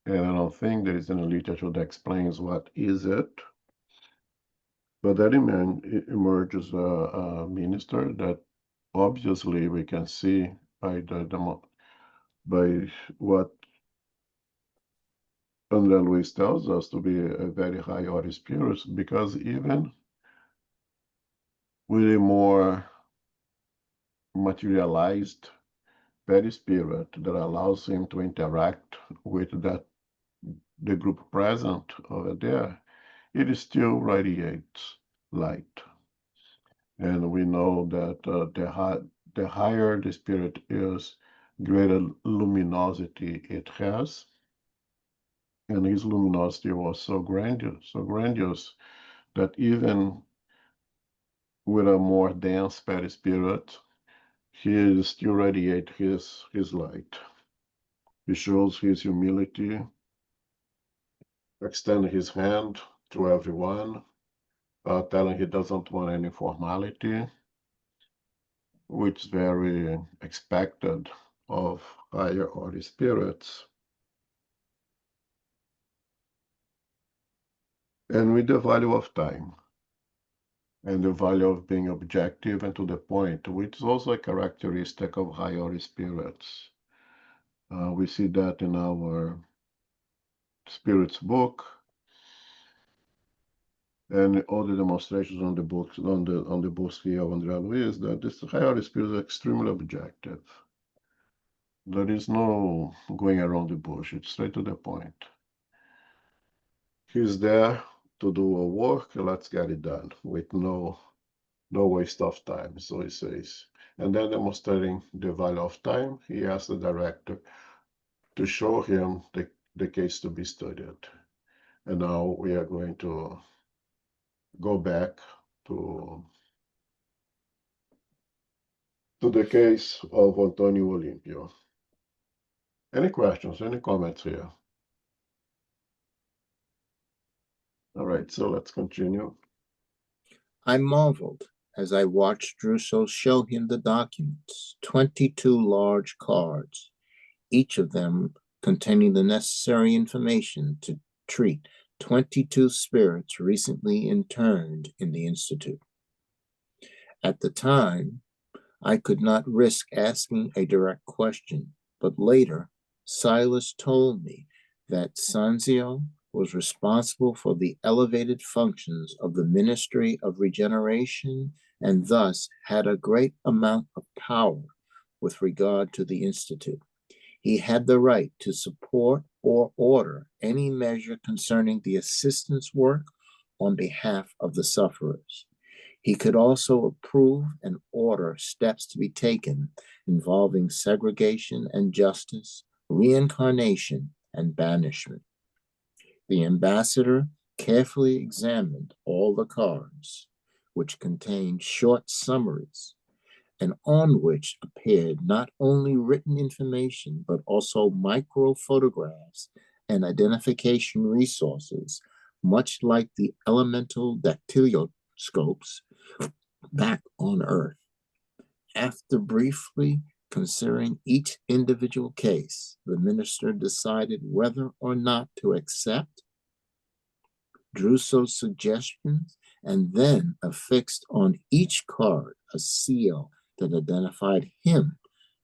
And I don't think there is any literature that explains what is it. But that emerges a minister that obviously we can see by by what Andre Luiz tells us to be a very high order spirit, because even with a more materialized perispirit that allows him to interact with the group present over there, it still radiates light. And we know that the higher the spirit is, greater luminosity it has. And his luminosity was so grandiose that even with a more dense perispirit, he still radiates his light. He shows his humility, extend his hand to everyone, telling he doesn't want any formality, which is very expected of higher order spirits. And with the value of time and the value of being objective and to the point, which is also a characteristic of higher order spirits. We see that in our spirits book, and all the demonstrations on the books on the books here of Andre Luiz, that this higher spirit is extremely objective. There is no going around the bush; it's straight to the point. He's there to do a work. Let's get it done with no waste of time. So he says, and then demonstrating the value of time, he asks the director to show him the case to be studied. And now we are going to go back to the case of Antonio Olimpio. Any questions, any comments here? All right, so let's continue. I marveled as I watched Druso show him the documents, 22 large cards, each of them containing the necessary information to treat 22 spirits recently interned in the Institute. At the time, I could not risk asking a direct question, but later, Silas told me that Sanzio was responsible for the elevated functions of the ministry of regeneration and thus had a great amount of power with regard to the Institute. He had the right to support or order any measure concerning the assistance work on behalf of the sufferers. He could also approve and order steps to be taken involving segregation and justice, reincarnation, and banishment. The ambassador carefully examined all the cards, which contained short summaries, and on which appeared not only written information, but also micro photographs and identification resources, much like the elemental dactyloscopes back on Earth. After briefly considering each individual case, the minister decided whether or not to accept Druso's suggestions and then affixed on each card a seal that identified him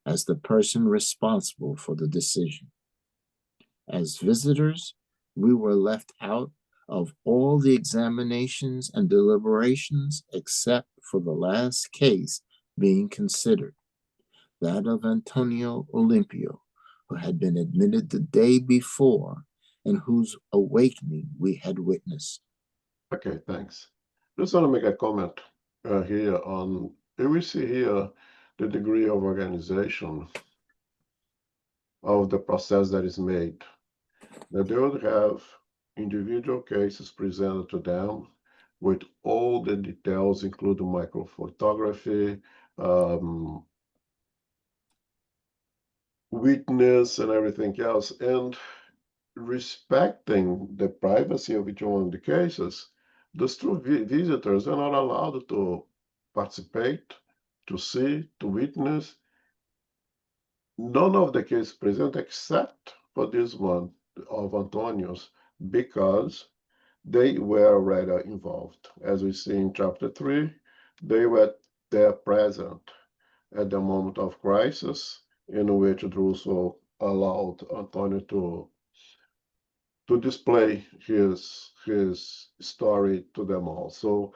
as the person responsible for the decision. As visitors, we were left out of all the examinations and deliberations except for the last case being considered, that of Antonio Olimpio, who had been admitted the day before and whose awakening we had witnessed. Okay, thanks. Just want to make a comment here on, we see here the degree of organization of the process that is made. Now, they would have individual cases presented to them with all the details, including microphotography, witness, and everything else. And respecting the privacy of each one of the cases, those two visitors are not allowed to participate, to see, to witness. None of the cases present except for this one of Antonio's, because they were already involved. As we see in chapter 3, they were there present at the moment of crisis in which Druso allowed Antonio to display his story to them all. So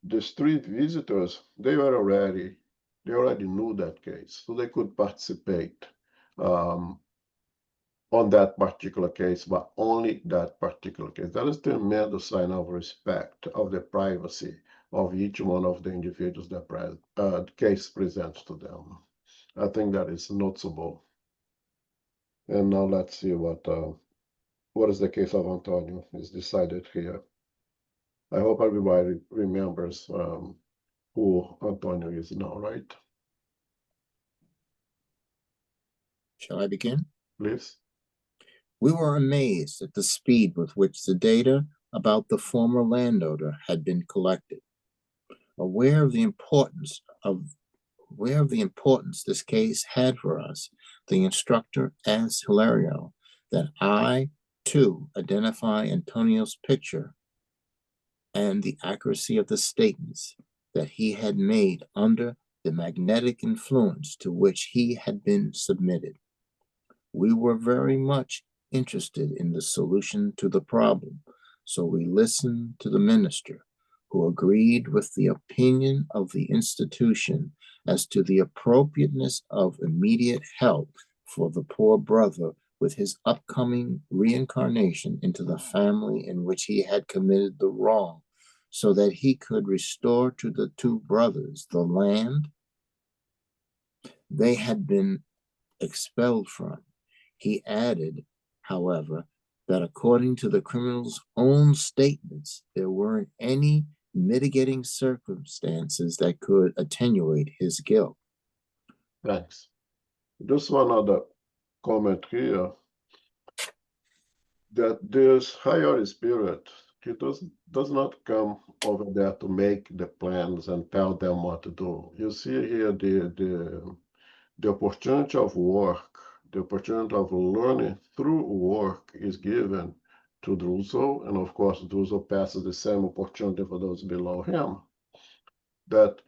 these three visitors, they already knew that case, so they could participate on that particular case, but only that particular case. That is a tremendous sign of respect of the privacy of each one of the individuals that the case presents to them. I think that is noticeable. And now let's see what is the case of Antonio is decided here. I hope everybody remembers who Antonio is now, right? Shall I begin? Please. We were amazed at the speed with which the data about the former landowner had been collected. Aware of the importance this case had for us, the instructor asked Hilario that I, too, identify Antonio's picture and the accuracy of the statements that he had made under the magnetic influence to which he had been submitted. We were very much interested in the solution to the problem, so we listened to the minister, who agreed with the opinion of the institution as to the appropriateness of immediate help for the poor brother with his upcoming reincarnation into the family in which he had committed the wrong, so that he could restore to the two brothers the land they had been expelled from. He added, however, that according to the criminal's own statements, there weren't any mitigating circumstances that could attenuate his guilt. Thanks. Just one other comment here, that this higher spirit, he does not come over there to make the plans and tell them what to do. You see here the opportunity of work, the opportunity of learning through work is given to Druso, and of course Druso passes the same opportunity for those below him, that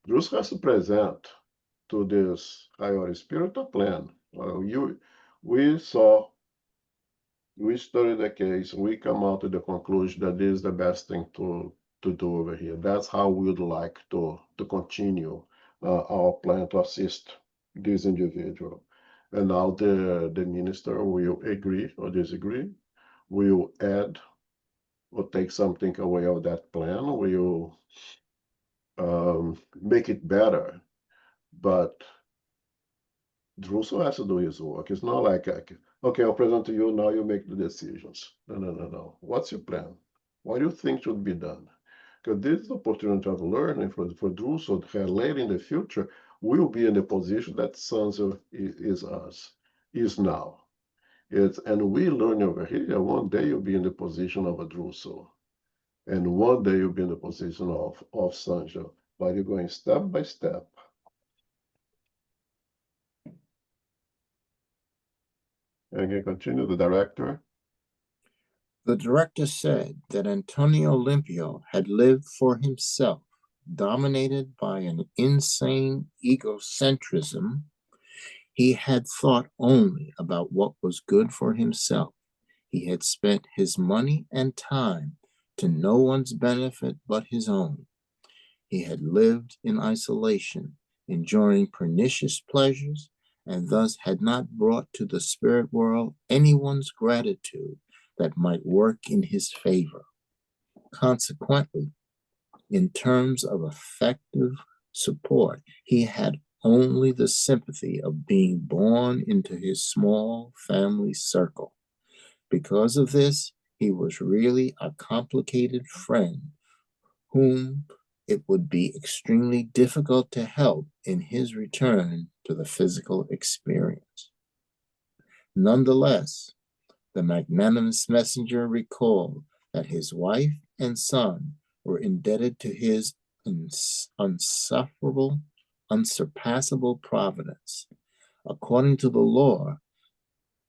Druso has to present to this higher spirit a plan. We saw we study the case, we come out to the conclusion that this is the best thing to do over here. That's how we would like to continue our plan to assist this individual. And now the minister will agree or disagree, will add or take something away of that plan, will make it better. But Druso has to do his work. It's not like, okay, I'll present to you, now you make the decisions. No, no, no, no. What's your plan? What do you think should be done? Because this is the opportunity of learning for Druso that later in the future will be in the position that Sansa is now. And we learn over here, one day you'll be in the position of a Druso. And one day you'll be in the position of Sansa. But you're going step by step. And you continue, the director. The director said that Antonio Limpio had lived for himself, dominated by an insane egocentrism. He had thought only about what was good for himself. He had spent his money and time to no one's benefit but his own. He had lived in isolation, enjoying pernicious pleasures, and thus had not brought to the spirit world anyone's gratitude that might work in his favor. Consequently, in terms of effective support, he had only the sympathy of being born into his small family circle. Because of this, he was really a complicated friend whom it would be extremely difficult to help in his return to the physical experience. Nonetheless, the magnanimous messenger recalled that his wife and son were indebted to his unsufferable, unsurpassable providence. According to the law,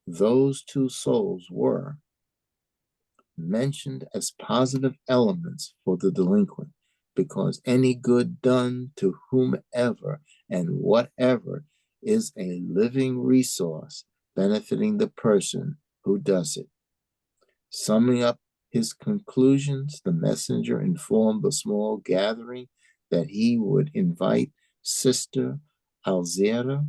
those two souls were mentioned as positive elements for the delinquent, because any good done to whomever and whatever is a living resource benefiting the person who does it. Summing up his conclusions, the messenger informed the small gathering that he would invite Sister Alzira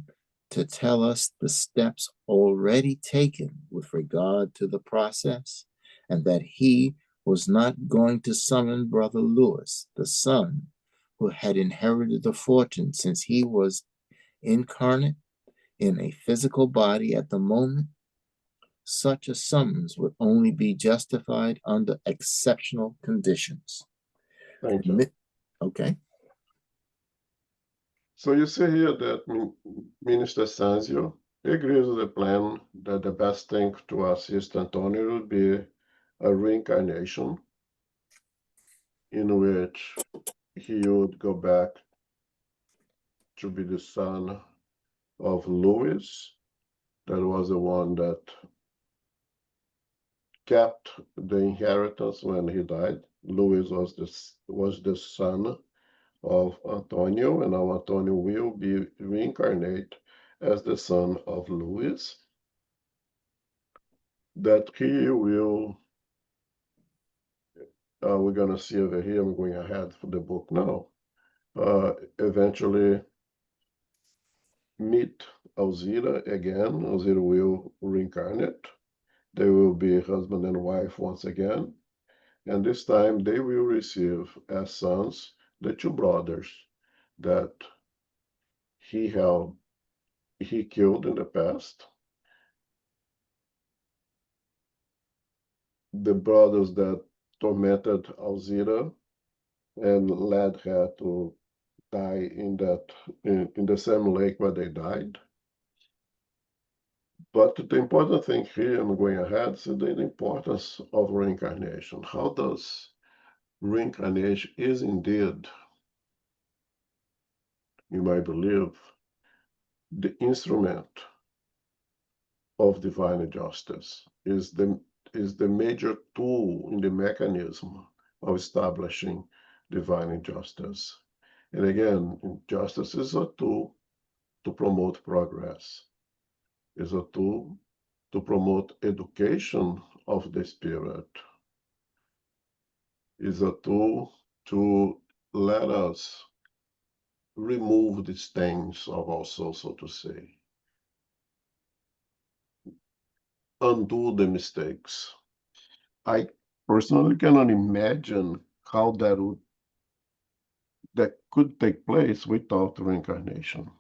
to tell us the steps already taken with regard to the process, and that he was not going to summon Brother Louis, the son who had inherited the fortune since he was incarnate in a physical body at the moment. Such a summons would only be justified under exceptional conditions. Thank you. Okay. So you see here that Minister Sanzio agrees with the plan that the best thing to assist Antonio would be a reincarnation in which he would go back to be the son of Louis, that was the one that kept the inheritance when he died. Louis was the son of Antonio, and now Antonio will be reincarnate as the son of Louis. That he will, we're going to see over here, I'm going ahead for the book now, eventually meet Alzira again. Alzira will reincarnate. They will be husband and wife once again. And this time they will receive as sons the two brothers that he killed in the past. The brothers that tormented Alzira and led her to die in the same lake where they died. But the important thing here, I'm going ahead, is the importance of reincarnation. How does reincarnation is indeed, you might believe, the instrument of divine justice, is the major tool in the mechanism of establishing divine justice. And again, justice is a tool to promote progress, is a tool to promote education of the spirit, is a tool to let us remove the stains of our soul, so to say, undo the mistakes. I personally cannot imagine how that could take place without reincarnation.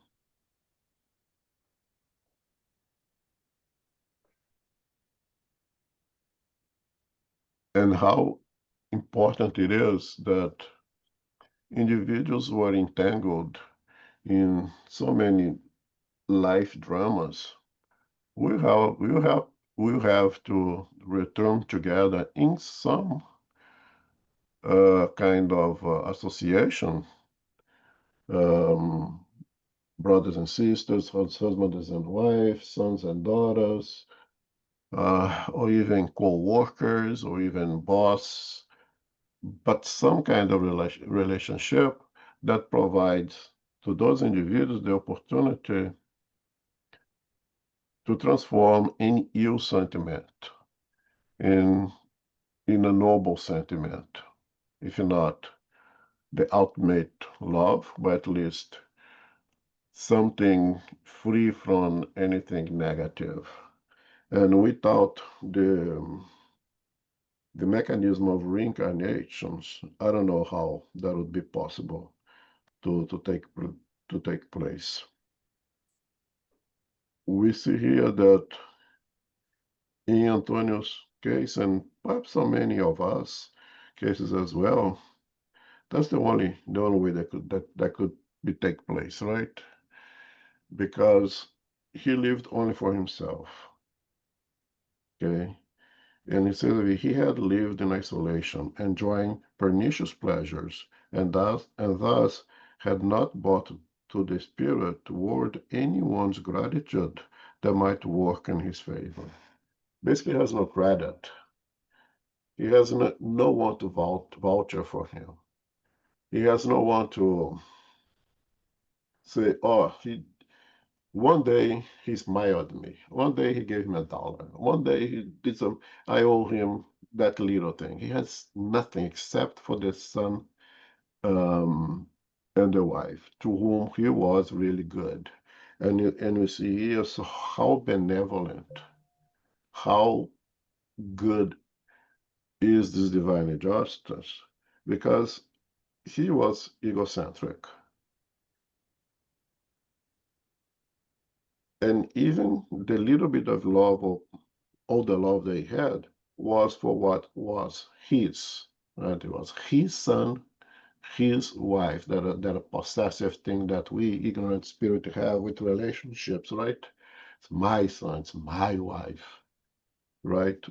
And how important it is that individuals who are entangled in so many life dramas will have to return together in some kind of association, um, brothers and sisters, husbands and wives, sons and daughters, or even co-workers, or even boss, but some kind of relationship that provides to those individuals the opportunity to transform any ill sentiment in a noble sentiment, if not the ultimate love, but at least something free from anything negative. And without the mechanism of reincarnations, I don't know how that would be possible to take place. We see here that in Antonio's case, and perhaps so many of us cases as well, that's the only way that could be take place, right? Because he lived only for himself. Okay. And he says that he had lived in isolation, enjoying pernicious pleasures, and thus had not brought to the spirit world anyone's gratitude that might work in his favor. Basically, he has no credit. He has no one to voucher for him. He has no one to say, oh, one day he smiled at me. One day he gave me $1. One day he did some, I owe him that little thing. He has nothing except for the son and the wife, to whom he was really good. And we see here so how benevolent, how good is this divine justice, because he was egocentric. And even the little bit of love, or all the love they had, was for what was his. Right? It was his son, his wife, that a possessive thing that we ignorant spirit have with relationships, right? It's my son, it's my wife, right?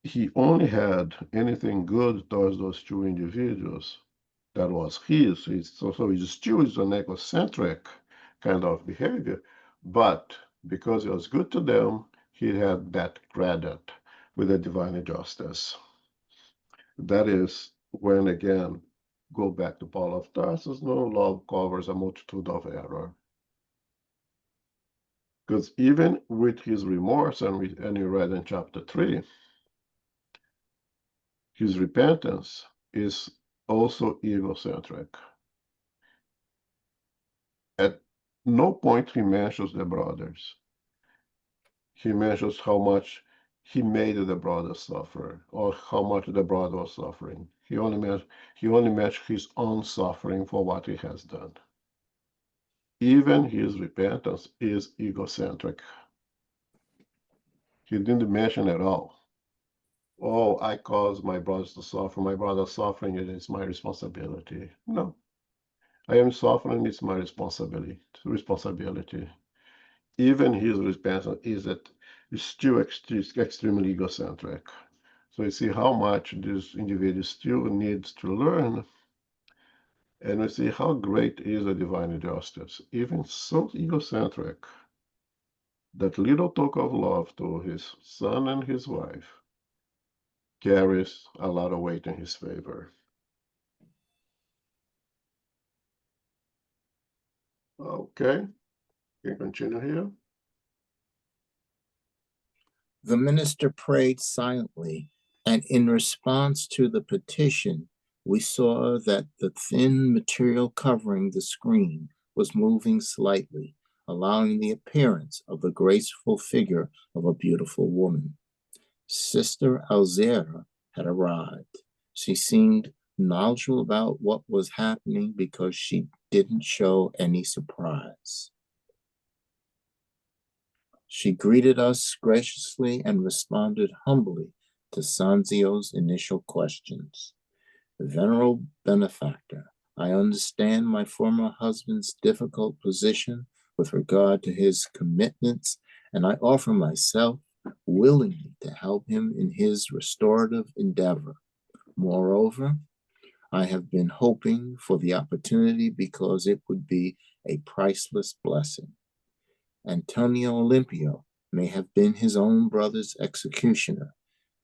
He only had anything good towards those two individuals that was his. So he still is an egocentric kind of behavior, but because he was good to them, he had that credit with the divine justice. That is when, again, go back to Paul of Tarsus, no love covers a multitude of error. Because even with his remorse, and you read in chapter 3, his repentance is also egocentric. At no point he mentions the brothers. He mentions how much he made the brother suffer, or how much the brother was suffering. He only mentions his own suffering for what he has done. Even his repentance is egocentric. He didn't mention at all, oh, I caused my brothers to suffer. My brother's suffering, it is my responsibility. No, I am suffering, it's my responsibility. Even his repentance is still extremely egocentric. So you see how much this individual still needs to learn, and we see how great is the divine justice, even so egocentric, that little talk of love to his son and his wife carries a lot of weight in his favor. Okay, you can continue here. The minister prayed silently, and in response to the petition, we saw that the thin material covering the screen was moving slightly, allowing the appearance of the graceful figure of a beautiful woman. Sister Alzera had arrived. She seemed knowledgeable about what was happening because she didn't show any surprise. She greeted us graciously and responded humbly to Sanzio's initial questions. Venerable benefactor, I understand my former husband's difficult position with regard to his commitments, and I offer myself willingly to help him in his restorative endeavor. Moreover, I have been hoping for the opportunity because it would be a priceless blessing. Antonio Olympio may have been his own brother's executioner,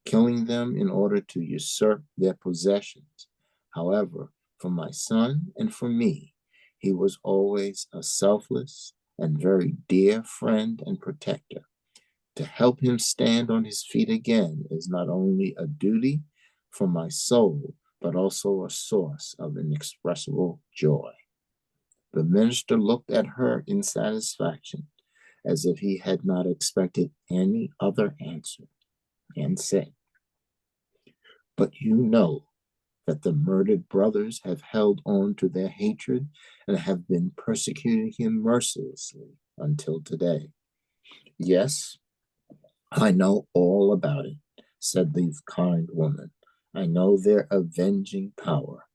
killing them in order to usurp their possessions. However, for my son and for me, he was always a selfless and very dear friend and protector. To help him stand on his feet again is not only a duty for my soul, but also a source of inexpressible joy. The minister looked at her in satisfaction, as if he had not expected any other answer, and said, But you know that the murdered brothers have held on to their hatred and have been persecuting him mercilessly until today. Yes, I know all about it, said the kind woman. I know their avenging power.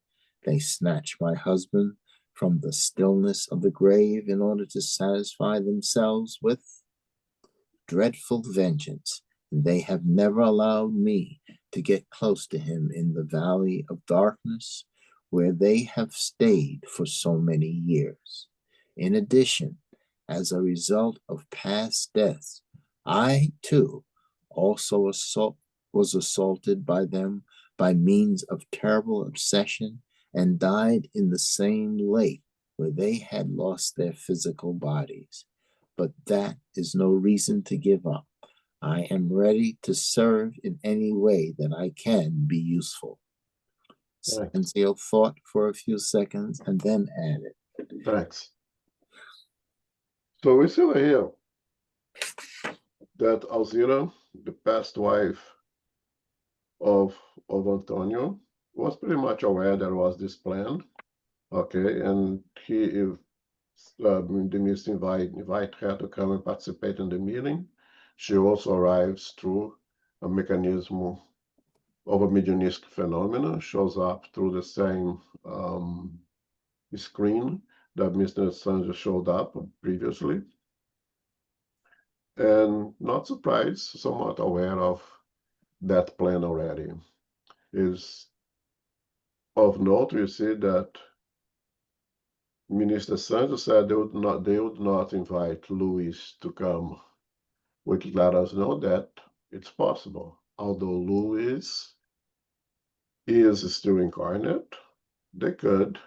They snatched my husband from the stillness of the grave in order to satisfy themselves with dreadful vengeance. They have never allowed me to get close to him in the valley of darkness where they have stayed for so many years. In addition, as a result of past deaths, I too also was assaulted by them by means of terrible obsession and died in the same lake where they had lost their physical bodies. But that is no reason to give up. I am ready to serve in any way that I can be useful. Sanzio thought for a few seconds and then added, Thanks. So we see here that Alzira, the past wife of Antonio, was pretty much aware there was this plan. Okay, and the minister invite her to come and participate in the meeting. She also arrives through a mechanism of a mediumistic phenomena, shows up through the same screen that Mr. Sanjay showed up previously. And not surprised, somewhat aware of that plan already. Is of note, we see that Minister Sanjay said they would not invite Luis to come, which let us know that it's possible. Although Luis is still incarnate, they could,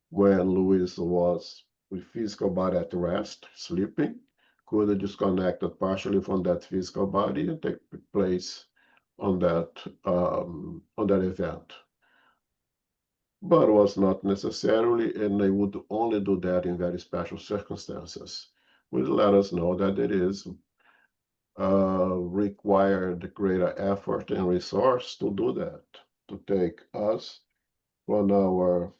when Luis was with physical body at rest, sleeping, could have disconnected partially from that physical body and take place on that event. But was not necessarily, and they would only do that in very special circumstances, which let us know that it is required greater effort and resource to do that, to take us from our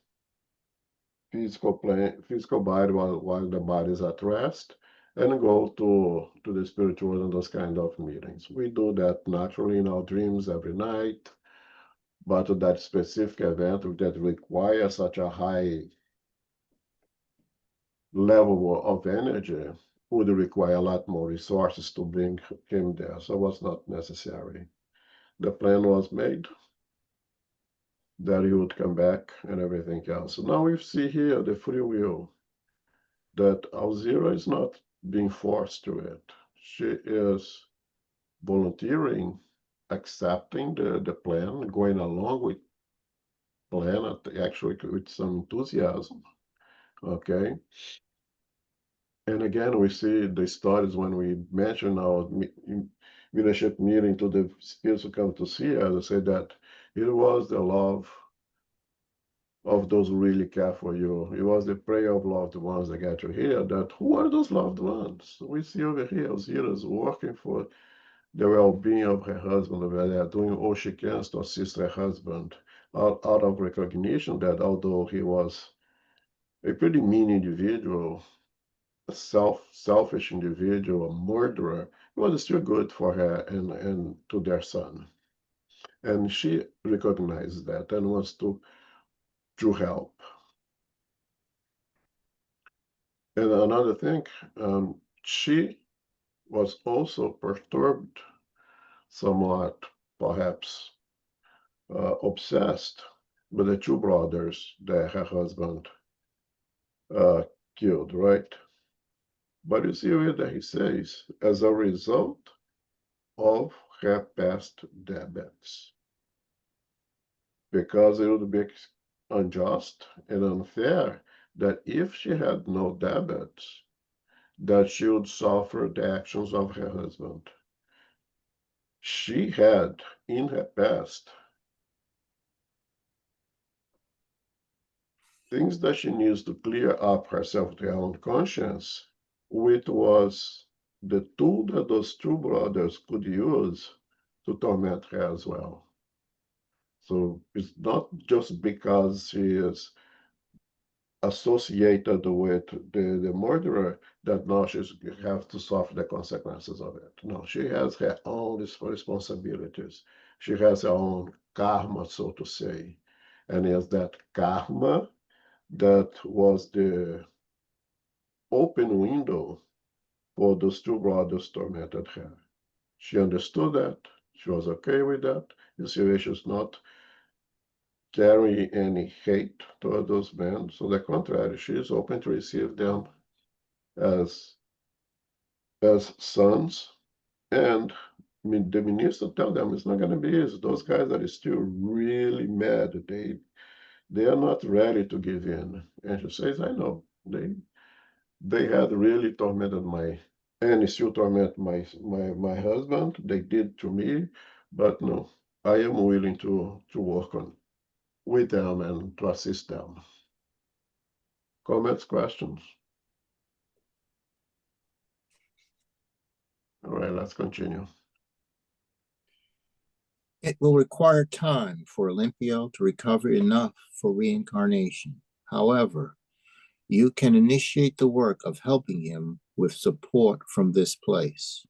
physical body while the body is at rest and go to the spiritual world and those kind of meetings. We do that naturally in our dreams every night, but that specific event that requires such a high level of energy would require a lot more resources to bring him there, so it was not necessary. The plan was made that he would come back and everything else. So now we see here the free will, that Alzira is not being forced to it. She is volunteering, accepting the plan, going along with plan, actually with some enthusiasm, okay? And again, we see the stories when we mention our leadership meeting to the spirits who come to see us, they say that it was the love of those who really care for you. It was the prayer of loved ones that get you here. That who are those loved ones? We see over here Osiris working for the well-being of her husband over there, doing all she can to assist her husband, out of recognition that although he was a pretty mean individual, a selfish individual, a murderer, it was still good for her and to their son. And she recognized that and wants to help. And another thing, she was also perturbed, somewhat, perhaps obsessed with the two brothers that her husband killed, right? But you see where he says, as a result of her past debts, because it would be unjust and unfair that if she had no debts, that she would suffer the actions of her husband. She had, in her past, things that she needs to clear up herself to her own conscience, which was the tool that those two brothers could use to torment her as well. So it's not just because she is associated with the murderer that now she's have to suffer the consequences of it. No, she has her own responsibilities. She has her own karma, so to say. And it's that karma that was the open window for those two brothers tormented her. She understood that. She was okay with that. You see, she's not carrying any hate toward those men. So the contrary, she is open to receive them as sons. And the minister tell them it's not going to be easy. Those guys are still really mad. They are not ready to give in. And she says, I know. They had really tormented and still torment my husband. They did to me, but no, I am willing to work on with them and to assist them. Comments, questions? All right, let's continue. It will require time for Olympio to recover enough for reincarnation. However, you can initiate the work of helping him with support from this place.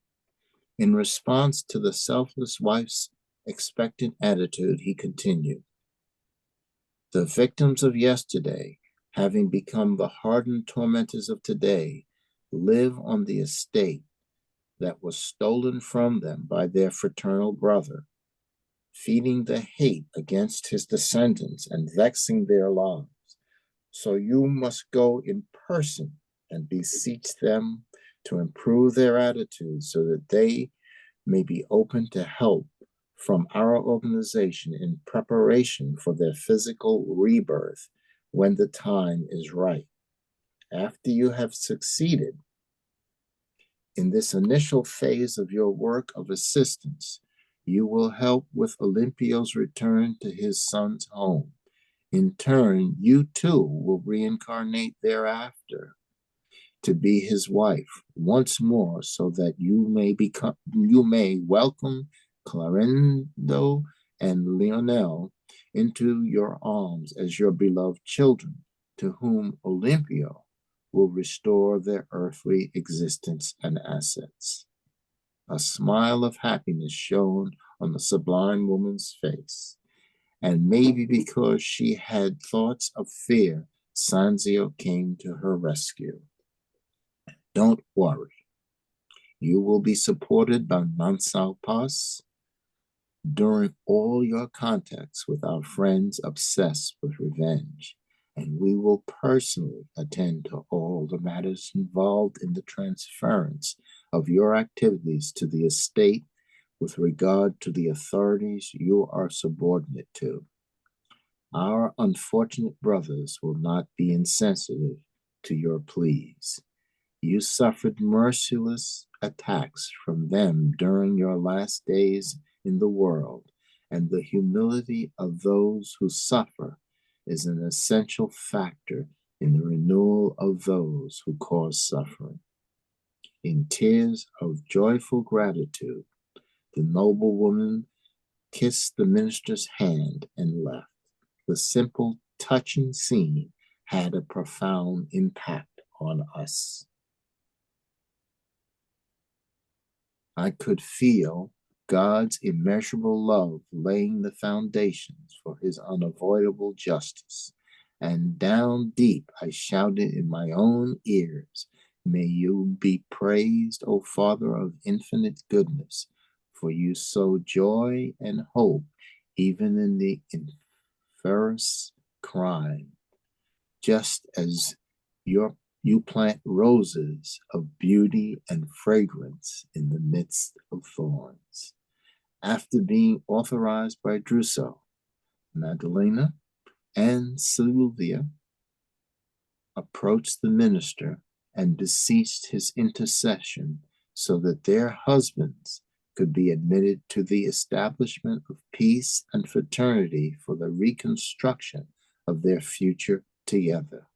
In response to the selfless wife's expectant attitude, he continued, the victims of yesterday, having become the hardened tormentors of today, live on the estate that was stolen from them by their fraternal brother, feeding the hate against his descendants and vexing their lives. So you must go in person and beseech them to improve their attitudes so that they may be open to help from our organization in preparation for their physical rebirth when the time is right. After you have succeeded in this initial phase of your work of assistance, you will help with Olympio's return to his son's home. In turn, you too will reincarnate thereafter to be his wife once more, so that you may welcome Clarendo and Lionel into your arms as your beloved children, to whom Olympio will restore their earthly existence and assets. A smile of happiness shone on the sublime woman's face, and maybe because she had thoughts of fear, Sanzio came to her rescue. Don't worry. You will be supported by Mansal Paz during all your contacts with our friends obsessed with revenge, and we will personally attend to all the matters involved in the transference of your activities to the estate with regard to the authorities you are subordinate to. Our unfortunate brothers will not be insensitive to your pleas. You suffered merciless attacks from them during your last days in the world, and the humility of those who suffer is an essential factor in the renewal of those who cause suffering. In tears of joyful gratitude, the noble woman kissed the minister's hand and left. The simple, touching scene had a profound impact on us. I could feel God's immeasurable love laying the foundations for his unavoidable justice. And down deep I shouted in my own ears, "May you be praised, O Father of infinite goodness, for you sow joy and hope even in the inferiorest crime, just as you plant roses of beauty and fragrance in the midst of thorns." After being authorized by Druso, Magdalena and Sylvia approached the minister and beseeched his intercession so that their husbands could be admitted to the establishment of peace and fraternity for the reconstruction of their future together.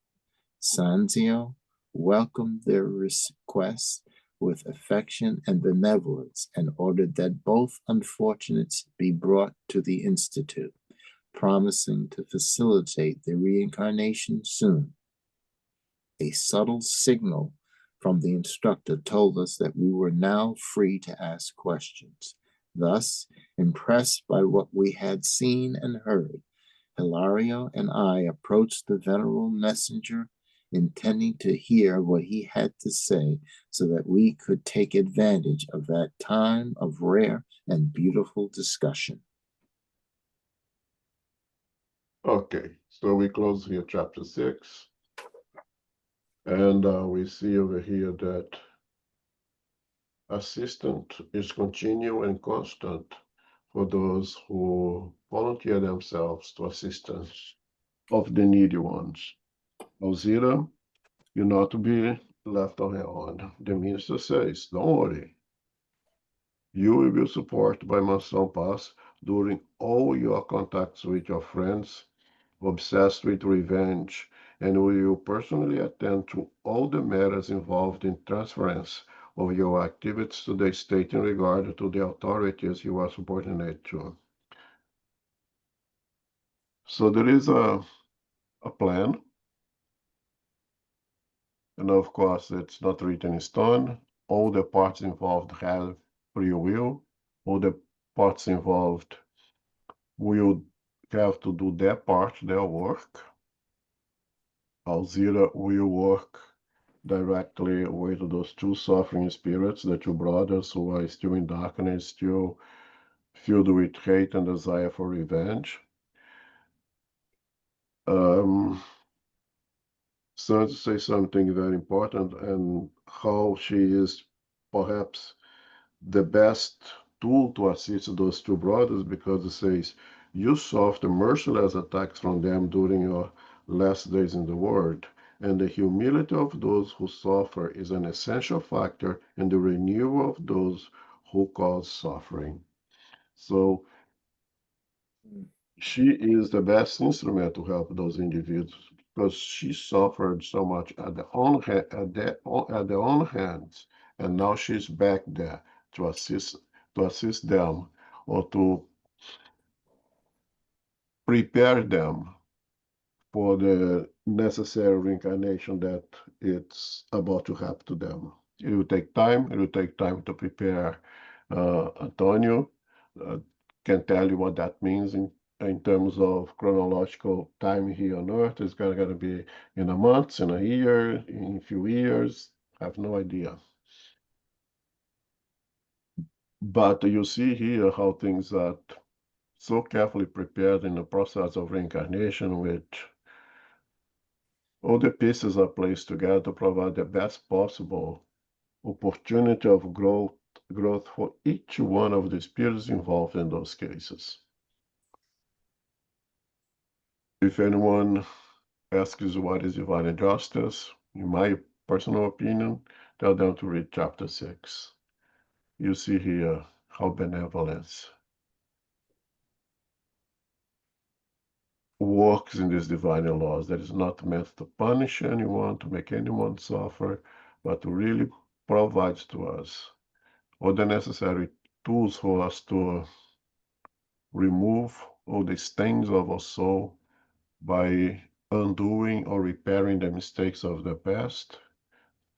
Sanzio welcomed their request with affection and benevolence and ordered that both unfortunates be brought to the Institute, promising to facilitate the reincarnation soon. A subtle signal from the instructor told us that we were now free to ask questions. Thus, impressed by what we had seen and heard, Hilario and I approached the venerable messenger, intending to hear what he had to say so that we could take advantage of that time of rare and beautiful discussion. Okay, so we close here chapter 6. And we see over here that assistance is continual and constant for those who volunteer themselves to assistance of the needy ones. Alzira, you're not to be left on your own. The minister says, don't worry. You will be supported by Mansão Paz during all your contacts with your friends obsessed with revenge, and will personally attend to all the matters involved in transference of your activities to the state in regard to the authorities you are subordinate to. So there is a plan, and of course it's not written in stone. All the parts involved have free will. All the parts involved will have to do their part, their work. Alzira will work directly with those two suffering spirits, the two brothers who are still in darkness, still filled with hate and desire for revenge. Sansa says something very important, and how she is perhaps the best tool to assist those two brothers, because it says, you suffered merciless attacks from them during your last days in the world, and the humility of those who suffer is an essential factor in the renewal of those who cause suffering. So she is the best instrument to help those individuals because she suffered so much at their own hands, and now she's back there to assist them or to prepare them for the necessary reincarnation that it's about to happen to them. It will take time. It will take time to prepare. Antonio can tell you what that means in terms of chronological time here on Earth. It's going to be in a month, in a year, in a few years. I have no idea. But you see here how things are so carefully prepared in the process of reincarnation, which all the pieces are placed together to provide the best possible opportunity of growth for each one of the spirits involved in those cases. If anyone asks what is divine justice, in my personal opinion, tell them to read chapter 6. You see here how benevolence works in these divine laws. That is not meant to punish anyone, to make anyone suffer, but to really provide to us all the necessary tools for us to remove all the stains of our soul by undoing or repairing the mistakes of the past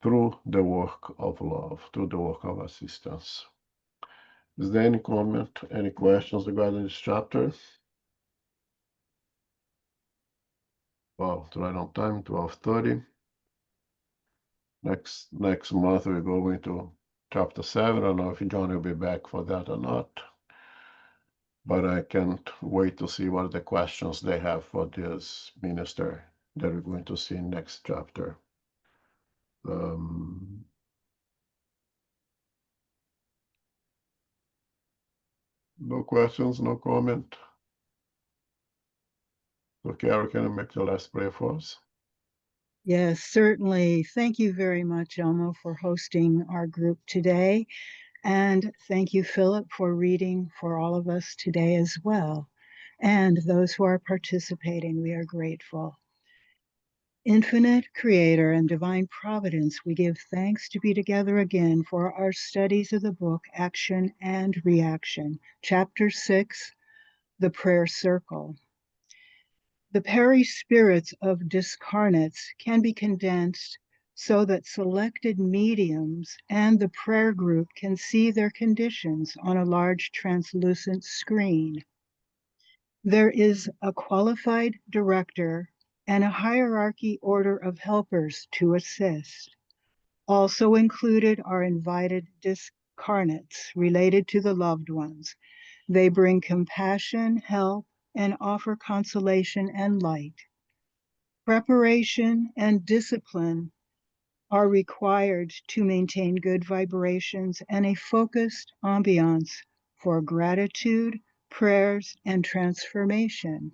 through the work of love, through the work of assistance. Is there any comment, any questions regarding this chapter? Well, it's right on time, 12:30. Next month we're going to chapter 7. I don't know if John will be back for that or not, but I can't wait to see what the questions they have for this minister that we're going to see in next chapter. No questions, no comment. So Carol, can you make the last prayer for us? Yes, certainly. Thank you very much, Elmo, for hosting our group today. And thank you, Philip, for reading for all of us today as well. And those who are participating, we are grateful. Infinite Creator and Divine Providence, we give thanks to be together again for our studies of the book Action and Reaction, Chapter 6, The Prayer Circle. The peri-spirits of discarnates can be condensed so that selected mediums and the prayer group can see their conditions on a large translucent screen. There is a qualified director and a hierarchy order of helpers to assist. Also included are invited discarnates related to the loved ones. They bring compassion, help, and offer consolation and light. Preparation and discipline are required to maintain good vibrations and a focused ambiance for gratitude, prayers, and transformation.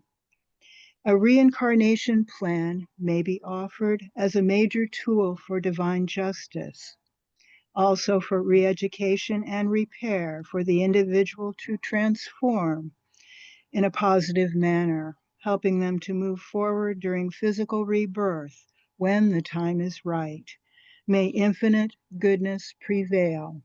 A reincarnation plan may be offered as a major tool for divine justice, also for re-education and repair for the individual to transform in a positive manner, helping them to move forward during physical rebirth when the time is right. May infinite goodness prevail.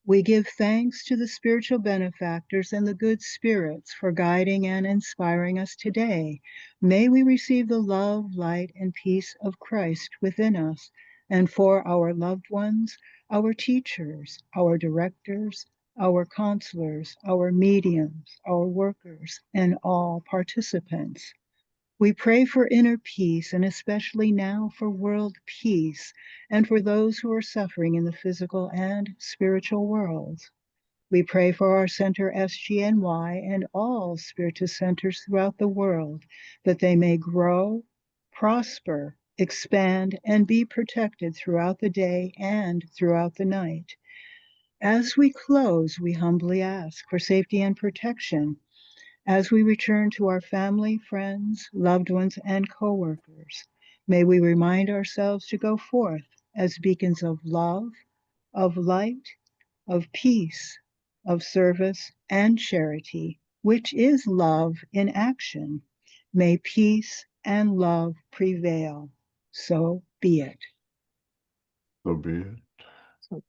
We give thanks to the spiritual benefactors and the good spirits for guiding and inspiring us today. May we receive the love, light, and peace of Christ within us, and for our loved ones, our teachers, our directors, our counselors, our mediums, our workers, and all participants. We pray for inner peace, and especially now for world peace, and for those who are suffering in the physical and spiritual worlds. We pray for our center SGNY and all Spiritist centers throughout the world, that they may grow, prosper, expand, and be protected throughout the day and throughout the night. As we close, we humbly ask for safety and protection as we return to our family, friends, loved ones, and co-workers. May we remind ourselves to go forth as beacons of love, of light, of peace, of service, and charity, which is love in action. May peace and love prevail. So be it. So be it.